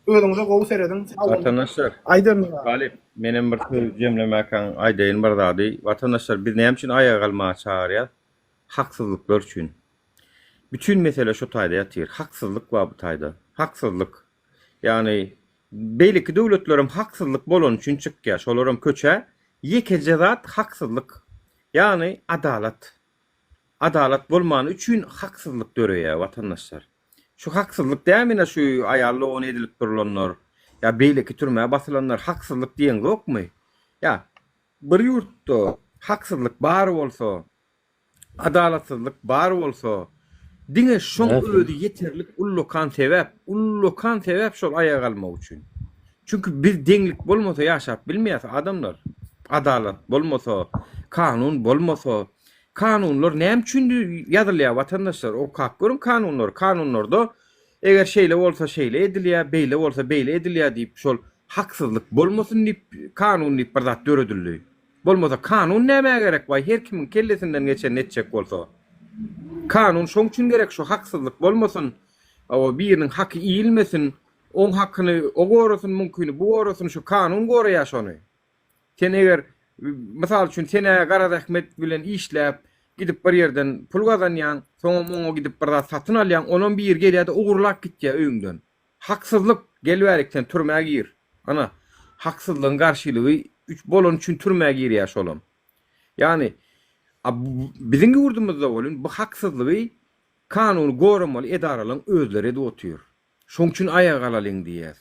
Özüňize gowy serediň. Vatandaşlar, Aýdyrmy? Galip, menem bir jemlemäkäň aýdaýyn bir zady. Vatandaşlar, biz näme üçin aýaga almagy çağırýar? Haksızlıklar üçün. Bütün mesele şu taýda ýatyr. Haksızlyk var bu taýda. Haksızlyk. Yani beýleki döwletlerim haksızlyk bolan üçin çykýar. Şolaryň köçe ýekece zat haksızlyk. Yani adalet. Adalet bolmany üçin haksızlyk döreýär watandaşlar. Şu haksızlyk dämine şu aýally on edilip durulanlar. Ya beýleki türmäge basylanlar haksızlyk diýen ýokmy? Ya bir ýurtda haksızlyk bar bolsa, adalatsızlyk bar bolsa, diňe şoň öýdi ýeterlik ullukan sebäp şol aýaga almak üçin. Çünkü biz deňlik bolmasa ýaşap bilmeýär adamlar. Adalet bolmasa, kanun bolmasa, kanunlar näme üçin ýazylýar watandaşlar? O kak görün kanunlar. Kanunlarda eger şeýle bolsa şeýle edilýär, beýle bolsa beýle edilýär diýip şol haksızlyk bolmasyn diýip kanun diýip bir zat döredilýär. Bolmasa kanun näme gerek var? Her kimin kellesinden geçen netçek bolsa. Kanun şoň üçin gerek şu haksızlyk bolmasyn, o biriniň haky iýilmesin, oň hakyny o gorasyn mümkün, bu gorasyn şu kanun goraýar şonu. Sen eger misal üçin sen Garaz Ahmet bilen işläp gidip bir yerden pul gazanýan, soňra oňa gidip bir zat satyn alýan, onuň bir ýer gelýär ugurlap gitýär öýüňden. Haksızlyk gelýärlikden türmäge gir. Ana haksızlygyň garşylygy üç bolan üçin türmäge girýär şolam. Yani biziň ýurdumyzda bolan bu haksızlygy kanun goramaly edaralaryň özleri de otur. Şoň üçin aýaga alalyň diýär.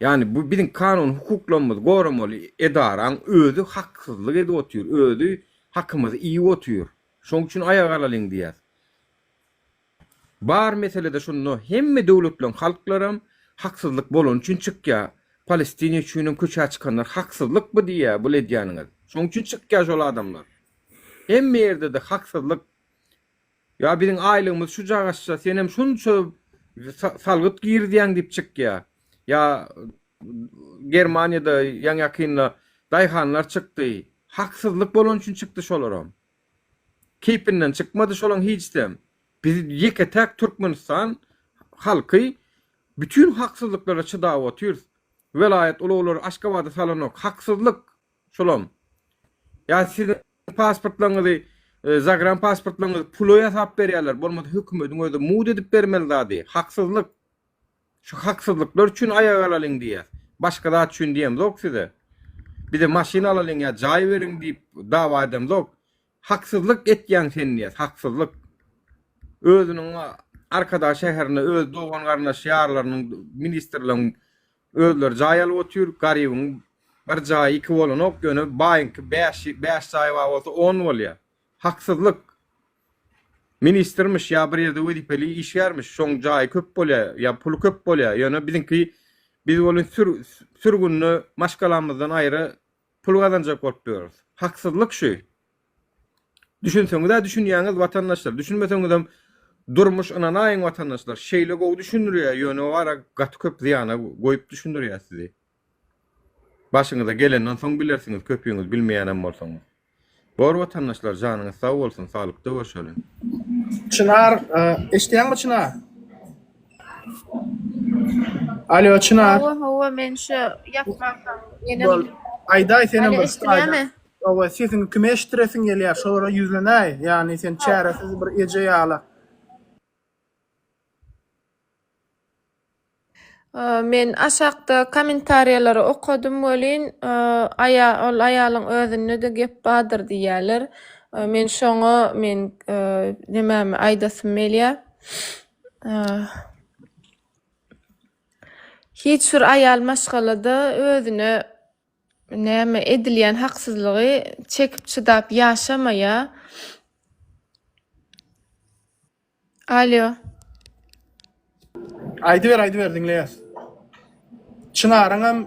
Yani bu biziň kanun hukuklarymyz goramaly edaraň özü haksızlyk edip otur, özü hakymyzy iýip otur. Şoň üçin aýaga alalyň diýär. Bar meselede şunu hemme döwletlerin halklarym haksızlyk bolan üçin çykýar. Palestina üçin köçe çykanlar haksızlyk bu diýär, bu edýäniňiz. Şoň üçin çykýar şol adamlar. Hemme ýerde de haksızlyk. Ya biziň aýlygymyz şu jagaşsa sen hem şunça salgyt girdiň diýip çykýar. Ya Germaniýada ýaňakynla daýhanlar çykdy. Haksızlyk bolan üçin çykdy şolaram. Kepinden çykmady şolaň hiçdem. Biz ýeke-täk Türkmenistan halky bütün haksızlyklara çydap otur. Velayet uluglar Aşgabatda salanok haksızlyk şolam. Ya sizin pasportlaryňyzy, Zagram pasportlaryňyzy puloya sap berýärler. Bolmasa hökümetiň özü mud edip bermeli zady. Haksızlyk. Şu haksızlyklar üçin aýaga alalyň diýär. Başga zat üçin diýem zok size. Bir de maşina alalyň ya jaý beriň diýip dawa edem zok. Haksızlyk etýän sen diýär, haksızlyk. Özüniň arkadaş şäherine öz dogan garnaş ýarlarynyň ministrleriň özleri jaý alyp otur, garybyň bir jaý 2 bolan ok gönü baýynky 5 jaý bolsa 10 bolýar. Haksızlyk. Ministermiş ya bir ýerde wezipeli iş ýermiş, şoň jaý köp bolýar, ya pul köp bolýar. Ýöne biziňki Biz bolun sürgünni maşgalamyzdan aýry pul gazanjak bolup durýarys. Haksızlyk şu. Düşünseňiz-de düşünýäňiz watandaşlar, düşünmeseňiz hem durmuş anaýyň watandaşlar şeýle gowy düşündürýär, ýöne wara gaty köp ziýana goýup düşündürýär sizi. Başyňyza gelenden soň bilersiňiz, köpüňiz bilmeýänem bolsaňyz. Bor watandaşlar janyňyz sag bolsun, salykda görüşelim. Çınar, eşdiýärmi Çınar? Alo Çınar. Hawa men şu yapmakam. Bol, Ayday senem Alo, bir eşdiňärmi? Owa sesin kime eşdiresin gelýär, şolara ýüzlenäý. Ýani sen çäresiz bir eje ýaly. Men aşakda kommentariýalary okudum bolin, ol aýalyň özüne de gep badyr diýerler. Men şoňa nämämi aýdasym gelýär. Hiç bir aýal maşgalada özüne näme edilýän haksızlygy çekip çydap ýaşamaýa. Alo. Aýdy ber diňleýär. Çınaryň hem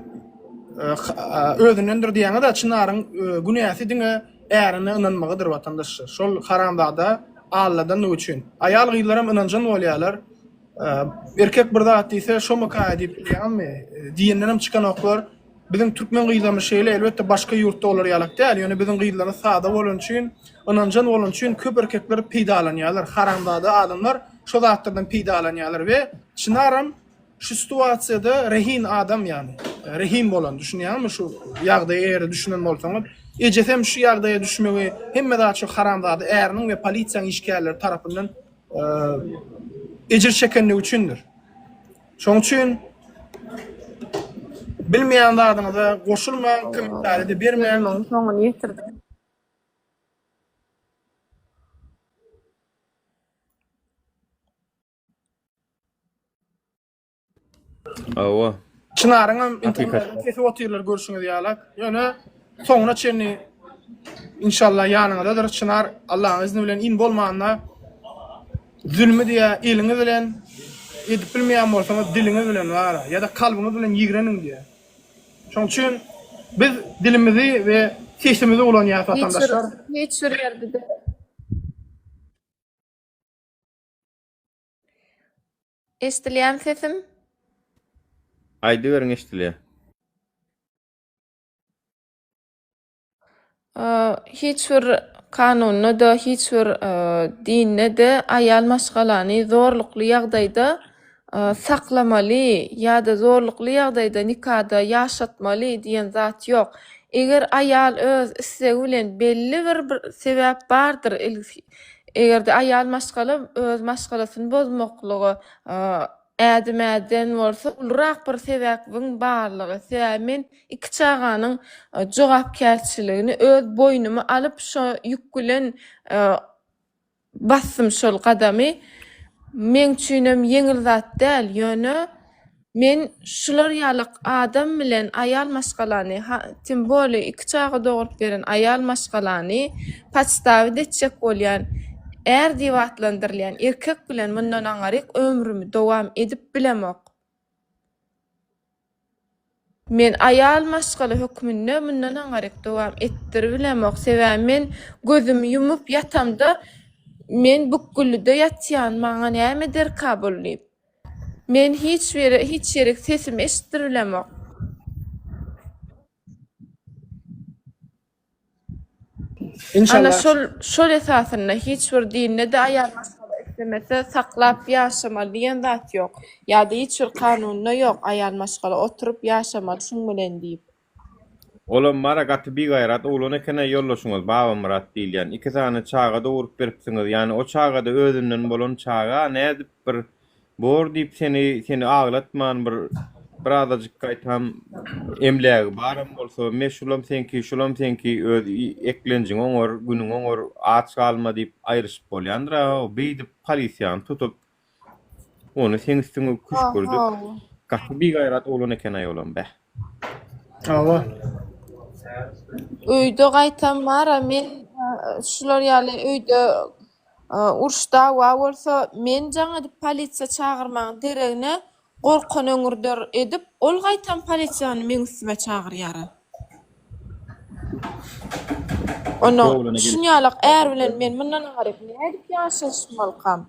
özündendir diýäňe da Çınaryň günäsi diňe ärini ynanmagydyr watandaşlar. Şol haramdagda Alladan üçin. Aýal gyýlar hem ynanjan bolýarlar. Erkek bir zat diýse şomy kaýdyp bilýärmi? Diýenden hem çykan oklar bizim türkmen gyýlamy şeýle elbetde başga ýurtda bolar ýalak däl. Ýöne bizim gyýlary sada bolan üçin, ynanjan bolan üçin köp erkekler peýdalanýarlar. Haramdagda adamlar şo zatlardan peýdalanýarlar we Çınarym şu situasiýada rehin adam ýani. Rehin bolan düşünýärmi şu ýagdaýa ýere düşünen bolsaňyz, ejesem şu ýagdaýa düşmegi hemme daha çok haramdagda äriniň we polisiýanyň işgärleri tarapyndan ejir çekenligi üçindir. Şoň üçin bilmeýän zadyňyza goşulma, kommentariýa bermeýän. Soňuny ýetirdi. Awa. Çınaryň hem internetde kesip oturýarlar görüşüňiz ýalak. Ýöne soňuna çenni inşallah ýanyňdadyr Çınar. Allahyň izni bilen in bolmanda zulmü diýe eliňi bilen edip bilmeýän bolsaňyz diliňiz bilen wara ýa-da kalbyňyz bilen ýigrenin diýe. Şoň üçin biz dilimizi we sesimizi ulanýar watandaşlar. Hiç bir ýerde de. Eşdilýän sesim? Aýdy beriň eşdilýär. Hiç bir kanunna da, hiç bir dinne de aýal maşgalany zorlukly ýagdaýda saklamaly ýa-da zorlukly ýagdaýda nikahda ýaşatmaly diýen zat ýok. Eger aýal öz istegi bilen belli bir sebäp bardyr. Egerde aýal maşgala öz maşgalasyny bozmaklygy ädimäden bolsa ulrak bir sebäpin barlygy. Men iki çaganyň jogapkärçiligini öz boynuma alyp şo ýük bilen bassym şol gadamy. Men üçinem yeňil zat däl, ýöne men şular ýalyk adam bilen aýal maşgalany, tim boli iki çagy dogurup beren aýal maşgalany paçtawy detjek bolýan, diýwatlandyrylýan erkek bilen mundan aňaryk ömrümi dowam edip bilemok. Men aýal maşgala hökmünde mundan aňaryk dowam etdirip bilemok. Sebäbi men gözümi ýumup ýatamda men bukgullyda ýatýan maňa näme der kabullyp. Men hiç ýere sesimi eşitdirip bilemok. Ana İnşallah. şol esasyna hiç bir dinne de aýal maşgala istemese saklap ýaşamaly diýen zat ýok. Ýa-da hiç bir kanunna ýok aýal maşgala oturup ýaşamaly şuň bilen diýip. Olam mara gaty bir gaýrat oğluna ekene ýollaşyňyz baba Murat diýilýän. İki tane çaga dowurup beripsiňiz. Ýani o çagada özünden bolan çaga nädip bir bor diýip seni aglatman bir azajyk gaýtam emlägi baram bolsa meşhulam senki öz eklenjiň oňor günüň oňor aç galma diýip aýryşyp bolýandra o beýdip polisiýany tutup onu sen üstüňe kuş gördük. Gaty bir gaýrat oğluna ekene ýolam be. Awa. Öýde gaýtam mara men şular ýaly öýde urşda wa bolsa men jaňa polisiýa çagyrmagyň deregine gorkan öňürder edip ol gaýtan polisiýany meň üstüme çagyrýar. Onu şunýalyk är bilen men mundan garyp nädip ýaşaşmalykam?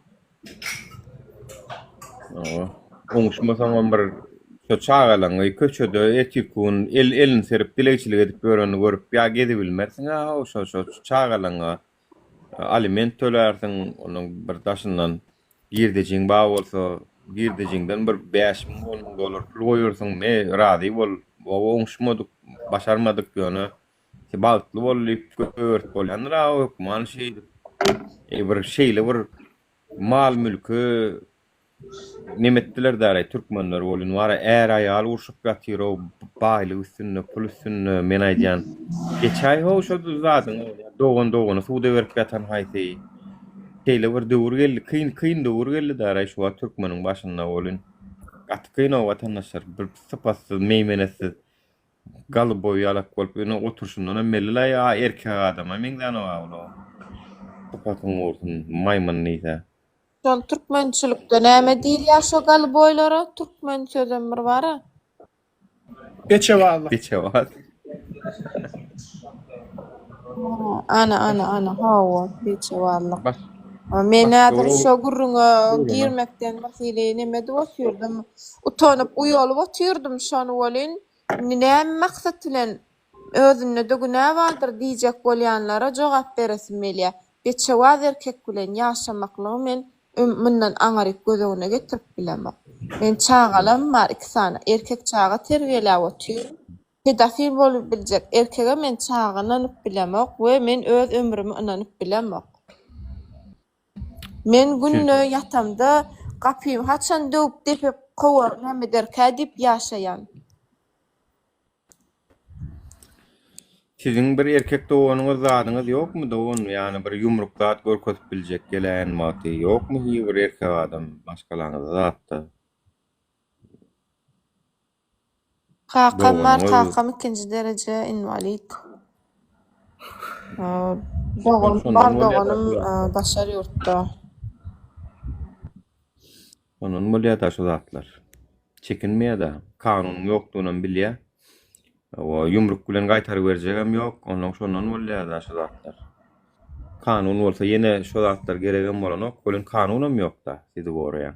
Oňuşmasaň bir şo çağalaňy köçede etikun elin serip dileçilik edip göreni görüp ýa gedi bilmersiň şo çağalaňa aliment tölersiň onuň bir daşyndan girdejin ba bolsa girdejingden bir 5.000 dolar pul goýursyň me rady bol oňuşmadyk başarmadyk ýöne baltly bolyp gört bolýanra hukman şey bir şeyle bir mal mülkü nimetdiler däre türkmenler bolýan wara är aýal urşup ýatyr o baýly üstüne pul üstüne men aýdýan geçäý ho şo zadyň dogan suwda berip ýatan haýty şeyle bir döwür geldi kyn döwür geldi däre şu türkmeniň başynda bolýan gatkyn o watandaşlar bir sypatsy meýmenesiz galy boý alak bolup ýene oturşundan emmeler ýa erkek adama meňden o sypatyň bolsun maýmun neyse. Şol türkmençilikde näme diýilýär şo gal boýlara? Türkmen sözüm bir bara. Beçewaly. Beçewaly. Ana. Hawa beçewaly. Men näder şo gurrunga girmekden bahili näme diýip oturdum. Utanyp uýalyp oturdum şonu bolyn. Näme maksat bilen özüne dögünä bardyr diýjek bolýanlara jogap beresim gelýär. Beçewad erkek bilen ýaşamaklygy men mundan aňaryp gözegine getirip bilemok. Men çağalam bar 2 sana erkek çağa terbiýelä otyr. Pedofil bolup biljek erkege men çağanyp bilemok we men öz ömrümi inanyp bilemok. Men günne ýatamda gapym haçan döwüp depip kowar näme derkä diýip ýaşaýan. Sizin bir erkek doğunuňyz zadyňyz ýokmy doğun ýani bir yumruk zat görkezip biljek gelen maty ýokmy bir erkek adam başgalaňyz zatda Kakam ikinci derece invalid. Doğanım başarı yurtta. Onun bolýar şu zatlar çekinmeýär kanun ýokdugyny bilýär. O yumruk bilen gaýtaryp berjegem ýok, onuň şondan bolýar şu zatlar. Kanun bolsa ýene şu zatlar geregem bolanok, bolan kanunam ýok-da, dedi goraya.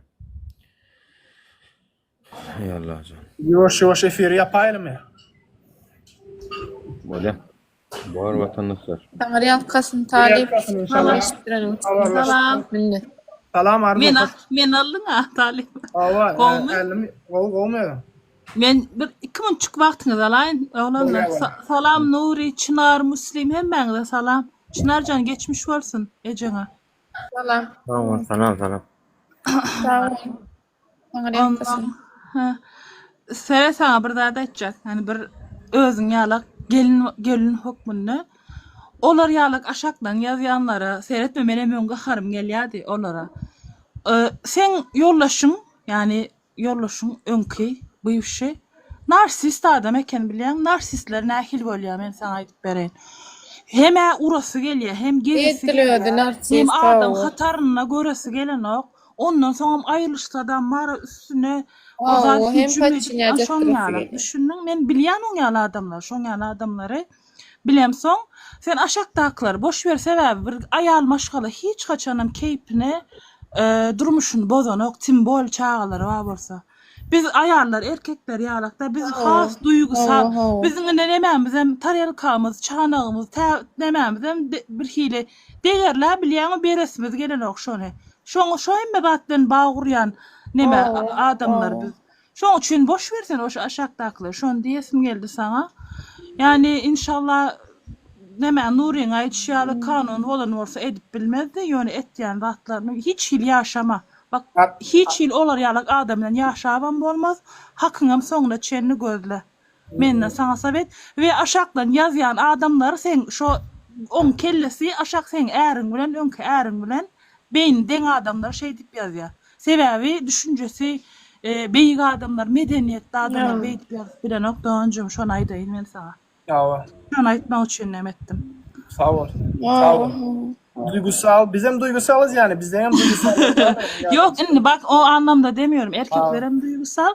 Ey Allah can. Ýoş efir ýapaýlymy? Bolýar. Bar watandaşlar. Taňary ýalkasyn talip salam minnet. Salam army. Men aldyň talip. Awa, gowmy. Men bir 2 minutçuk wagtyňyz alaýyn. Oglanlar salam Nuri, Çınar, Muslim hemmeňize salam. Çınarjan geçmiş bolsun ejeňe. Salam. Salam. Taňary ýalkasyn. Sere sana bir zat aýtjak. Hani bir özüň ýalak gelin hukmunda. Olar ýalak aşakdan ýazýanlara seretmemene men gaharym gelýärdi olara. Sen ýollaşyň, yani ýollaşyň öňki buyuşy narsist adam eken bilýän, narsistler nähil bolýar men sana aýdyp bereýin. Hem urasy gelýär, hem gerisi gelýär. Hem adam hataryna göresi gelenok. Ondan soňra aýrylyşda adam mara üstüne hem paçinýa düşündüm men bilýän oňaly adamlar, şoňaly adamlary bilem soň sen aşakdakylar boş ber sebäbi bir aýal maşgala hiç haçanam keypine durmuşyny bozanok timbol çağalary bar bolsa. Biz aýallar, erkekler ýalakda biz has duýgusal, biziň nämämiz hem tarýalkamyz, çanagymyz, nämämiz hem bir hili degerler bilýän beresimiz gelenok şonu. Şo hemme batdan baguryan näme adamlar biz. Şoň üçin boş bersen o aşakdakylar. Şonu diýesim geldi sana. Yani inşallah näme Nuriň aýtýaly kanun bolan bolsa edip bilmezdi. Ýöne etýän wagtlaryny hiç hil ýaşama. Bak hiç hil olar ýalak adam bilen ýaşaban bolmaz. Hakyňam soňda çenni gözle. Menden sana sabet we aşakdan ýazýan adamlar sen şo on kellesi aşak sen äriň bilen öňki äriň bilen beýin deň adamlar şey diýip ýazýar. Sebäbi düşünjesi beýik adamlar, medeniýetli adamlar beýip ýazyp bilen okdanjym şonu aýdaýyn men sana. Ýa. Şonu aýtmak üçin näme etdim. Sağ ol. Duygusal, biz hem duygusalız yani. Bizde hem duygusal. Yok indi bak o anlamda demiyorum. Erkekler hem duygusal.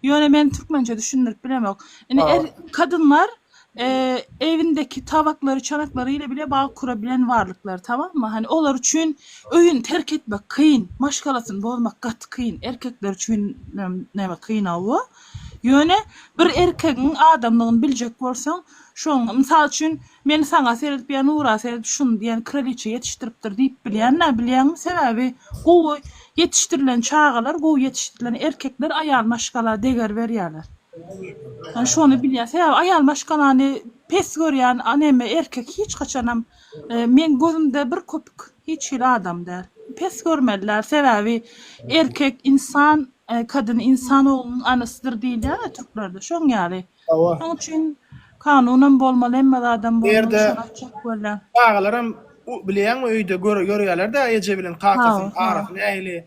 Yöne ben Türkmence düşünürük bilemem. Yani kadınlar evindeki tabakları, çanakları ile bile bağ kurabilen varlıklar, tamam mı? Hani onlar için öğün terk etmek kıyın. Maşkalasın bozmak gat kıyın. Erkekler için ne kıyın avı. Yöne bir erkeğin adamlığını bilecek bolsaň, şoň mysal üçin men saňa seredip ýa Nura seredip şunu diýen kraliçe yetiştiripdir diýip bilýän, bilýän sebebi gowy yetiştirilen çağalar, gowy yetiştirilen erkekler ayal maşgala deger berýärler. Yani şonu bilýän sebebi ayal maşgalany pes görýän aneme erkek hiç kaçanam men gözümde bir köpük hiç hil adam der. Pes görmediler sebebi erkek insan kadın insanoğlunun anasıdır diýil ya Türklerde. Şoň ýaly. Şoň üçin kanunan bolmaly, emme adam bolmaly. Erde- şoňa bolan. Ağalaram bilýän öýde görýärler da eje bilen kakasyn, arafyny äýli.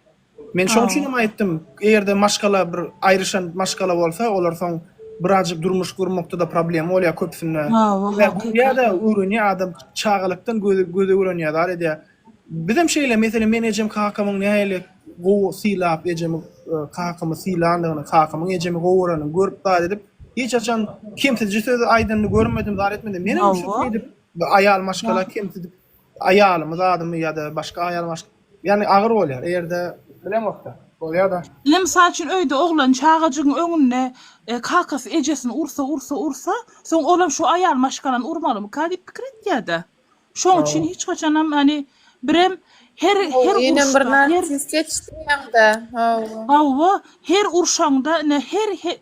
Men şoň üçin hem aýtdym, egerde maşgala bir aýryşan maşgala bolsa, olar soň birazjyk durmuş gurmakda da problem bolýar köpsünde. Bu ýa-da öwrünýär adam çağalykdan göze öwrenýär edýär. Bizim şeýle mesela men ejem kakamyň näýeli gowy silap ejem kakamy silandygyny, kakamyň ejemi gowuranyny görüp da edip hiç açan kimse söz aýdyny görmedim, zar etmedim. Menem şu edip ayal maşgala kimse edip ayalymyz adymy ýa-da başga ayal maşgala yani agyr bolýar. Erde bilemokda. Bolýar da. Misal üçin öýde oglan çağajygyň öňünde kakasy ejesini ursa, soň olam şu ayal maşgalany urmalymy kadip pikir etýärdi. Şoň üçin hiç kaçanam hani birem her Yine bir urşda, narsis seçdiňde. Hawa her urşaňda ne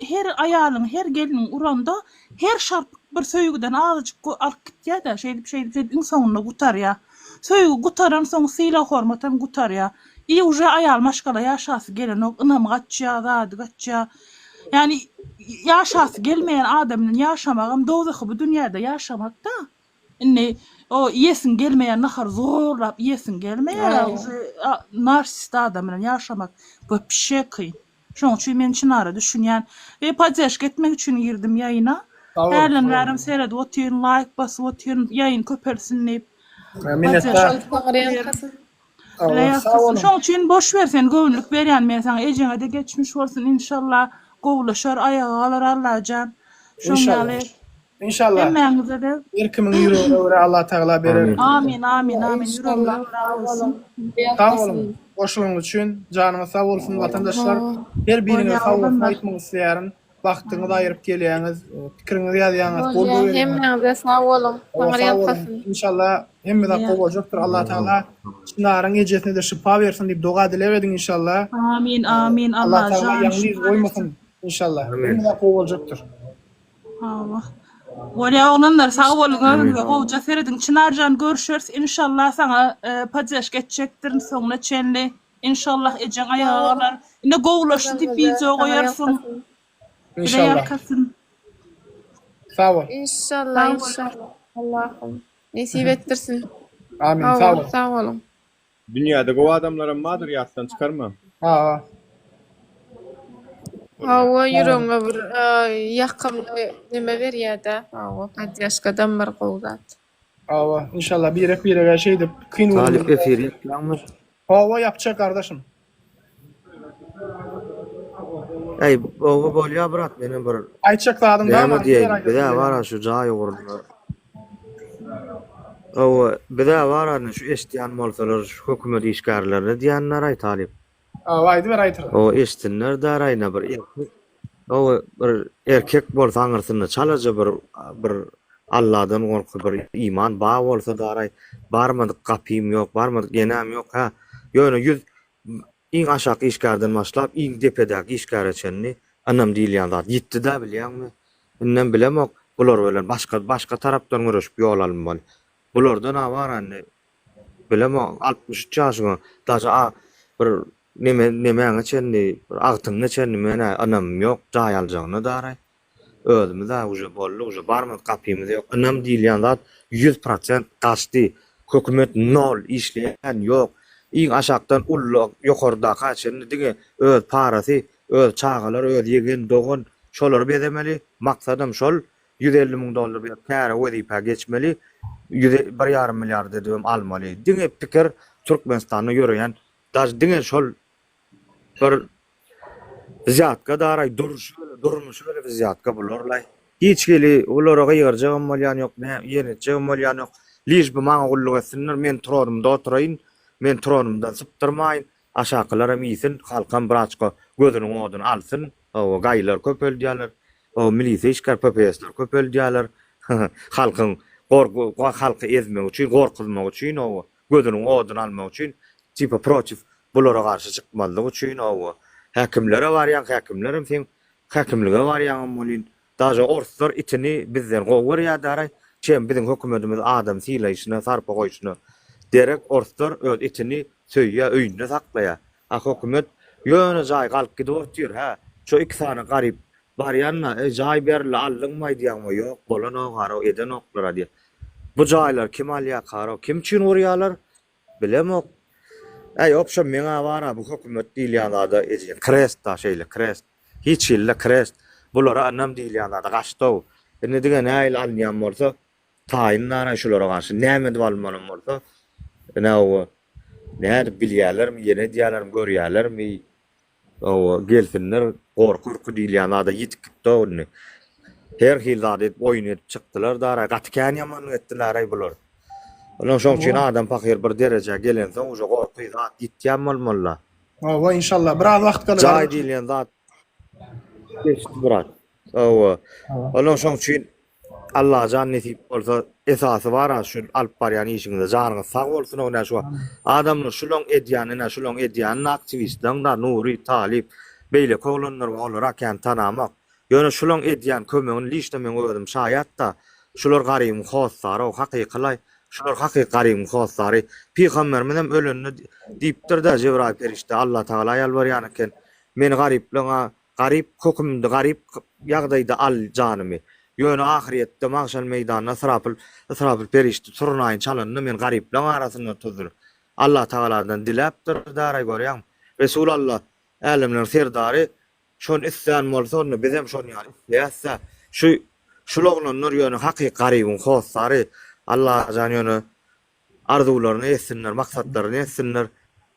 her ayalyň, her geliniň uranda her şarpyk bir söýgüden azajyk alyp gitýär da şeýdip insanlygy gutarýar. Söýgü gutaran soň syla hormatam gutarýar. Uje ayal maşgala ýaşasy gelen ok ynam gatýar, zady gatýar. Yani ýaşasy gelmeýän adamyň ýaşamagam dozaky bu dünýäde ýaşamak da. Inni o yesin gelmeýän nahar zorlap yesin gelmeýär. Narsist adam bilen ýaşamak bu pişe kyn. Şoň üçin men çynara düşünýän we poddeşk etmek üçin girdim ýaýyna. Herlenlerim seredip otyň, like basyp otyň, ýaýyn köpersinip. Minnettar. Şoň üçin boş ber sen göwnlük berýän men sana ejeňe de geçmiş bolsun inşallah. Gowlaşar ayağa alar Allahan. Şoň ýaly. İnşallah. Emmeňize de Erkimin ýüregi öwre Allah Taala berer. amin. Yüreğinize olsun. Sağ olun. Goşulun üçün canıma sağ olsun vatandaşlar. Her birine sağ olun aýtmagy isleýärin. Wagtyňyzy aýryp gelýäňiz, pikiriňizi ýazýaňyz, bol göwüň. Hemmeňize sağ olun. Taňar ýapasyn. İnşallah hemme de gowajakdyr. Allah Taala çynaryň ejesine de şifa bersin diýip doga dilebedin inşallah. Amin. Allah Allah Taala can ýalňyz goýmasyn inşallah. Hemme de gowajakdyr. Allah. Wala oğlanlar sağ bolun. Gowja seredin çynarjan görüşürüz. İnşallah sana poddeş geçecekdir soňra çenli. İnşallah ejeň ayalar. Ine gowlaşy diýip video goýarsyn. İnşallah. Sağ ol. İnşallah. Allah'ım nesip ettirsin. Amin. Sağ ol. Sağ olun. Dünyada gowy adamlara madyr ýatdan çykarma. Ha. Hawa yüreğine bir yakın neme berýär-de. Hawa poddeşkadan bir gowzat. Ha. İnşallah birek şey edip kyn Talip efir ýapýarmy? Hava yapacak kardeşim. Ey, o bolýar brat benim bir Ayçak adamdan Däme var. diýeň, bir daha var şu jaý gurdular. O bir daha var şu eşdiýän bolsalar, şu hökümet işgärlerini diýenler ay talip. Aydy ver aytır. O eşdinler daraýna bir erkek. O bir erkek bolsa aňyrsyny çalaja bir Allahdan gorkup bir iman ba bolsa daraý. Barmadyk gapym ýok, barmadyk genäm ýok ha. Ýöne ýüz iň aşaky işgärden başlap iň depedäki işgäreçenni anam diýilýän zat ýitdi da bilýärmi? Inden bilemok bular bilen başga tarapdan görüşip ýol almaly. Bulardan awaranny bilemok 63 ýaşyň daşa bir neme çenni agtyňy çenni mene anam ýok jaý aljagyny daraý. Özümi da uje bolly, uje barmadyk gapymyz ýok. Anam diýilýän zat 100% gaçdy. Hökümet nol işleýän ýok. İň aşakdan ulluk ýokarda kaçyny dige öz parasy, öz çağalar, öz ýegen dogun şolar bezemeli. Maksadym şol $150.000 berip käre wezipa geçmeli. 1,5 milyar dediğim almalı. Diňe pikir Türkmenistanyny ýöreýän diňe şol bir ziyatka daray durmuş öyle bir ziyatka bularlar. Hiç geli olara gaýyrjagam bolýan ýok, ýeretjegam bolýan ýok. Liş bu maňa gulluk etsinler, men turarymda oturaýyn, men turarymda sypdyrmaýyn, aşakylara misin, halkam braçka gözüniň oduny alsyn, o gaýlar köpeldiýärler, o milisiýa işgär PPS'ler köpeldiýärler, halkyň halky ezmek üçin, gorkuzmak üçin, o gözüniň oduny almak üçin, tipa protiv bulara garşy çykmalyk üçin, o häkimlere barýan, häkimlerim sen häkimlige barýan bolýan. Daja orslar itini bizden gowur ýa-daray, çem biziň hökümetimiz adam silaýyşyna, sarpa goýuşyna derek orslar öz itini söýýä, öýünde saklaýa. Hökümet ýöne jaý galyp gidip ha. Şu iki tane garip barýanna, jaý berildi, alınmaý diýen ýok, bolan o garo eden oklara diýär. Bu jaýlar kim alýar garo, kim üçin urýarlar? Bilemok. Opşa meňe bara bu hökümet diýilýän da ejen krest da şeýle krest. Hiç ille krest. Bulara annam diýilýän da gaçtaw. Ne diýen näil alýan bolsa, taýynlara şulara garşy näme dip almanym bolsa, o näde bilýärlermi, ýene diýärlermi, görýärlermi? O gelsinler, gorkurky diýilýän da ýitip gitdi. Her hil oyun edip çykdylar da gatykän ýaman etdiler ay bular. Onuň şoň üçin adam pakyr bir derejä gelense, oja gorky zat gitýän bolmaly. O inşallah biraz wagt galar. Jaý diýilýän zat geçdi birat. Onuň şoň üçin Allah jan nesip bolsa esasy bar şu alyp barýan işiňizde janyňyz sag bolsun ona şu adamlar şuloň edýanyna şuloň edýän aktivistler da Nuri Talip beýle koglanlar bolar kan tanamak. Ýöne şuloň edýän kömegini lişdemen öwredim şaýat da şular garym hossary o hakykylay şular hakyky garym hossary peýgamber menem ölenini diýipdir da Cebrail perişte Allah Taala ýalbarýan eken men garyplyňa garyp hökümde garyp ýagdaýda al janymy. Ýöne ahiretde maşal meýdanyna Israfil perişte turnaýyn çalanyny men garyplar arasyna tutur. Allah Taala'dan diläpdir daray görýän. Resulullah alemlerin serdary şon isyan bolsa onu bizem şon ýaly ýassa şulaglanlar ýöne hakyky garybyň hossary Allah ýöne arzularyny etsinler, maksatlaryny etsinler.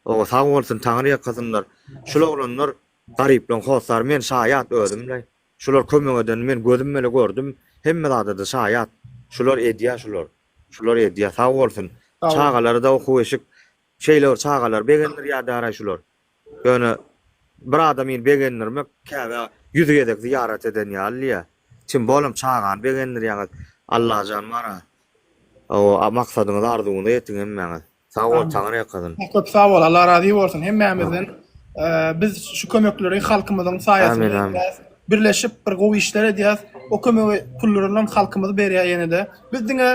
O sag bolsun taňry ýakasynlar. Şulaglanlar garyplyň hossary men şaýat özümle. Şular kömek eden men gözüm bilen gördüm. Hemme zada da şaýat. Şular edýär şular. Şular edýär sag bolsun. Çağaları da okuýyşyk şeýler çağalar begenler ýa-da şular. Ýöne bir adamyň begenlerme käbä ýüze edek ziyaret eden ýaly. Kim bolum çağan begenler ýa Allah jan mara. O maksadyňyzy arzuwuny etiň hemmeňiz. Sag bol taňry ýakadyn. Köp sag bol, Allah razy bolsun hemmemizden. Biz şu kömekleri halkymyzyň saýasynda birleşip bir gowy işler edýäs. O kömegi pullaryny halkymyz berýär ýene-de. Biz diňe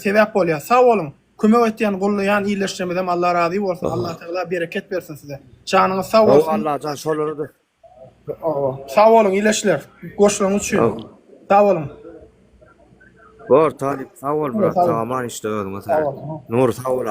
sebäp bolýar. Sag bolun. Kömek etýän, gollaýan iýleşdirmeden Allah razy bolsun. Allah Taala bereket bersin size. Janyňyz sag bolsun. Allah jan şolary da. Sag bolun iýleşler. Goşlaryňyz üçin. Sag bolun. Bor Talip sag bol, aman işte öldüm. Nur sag bol.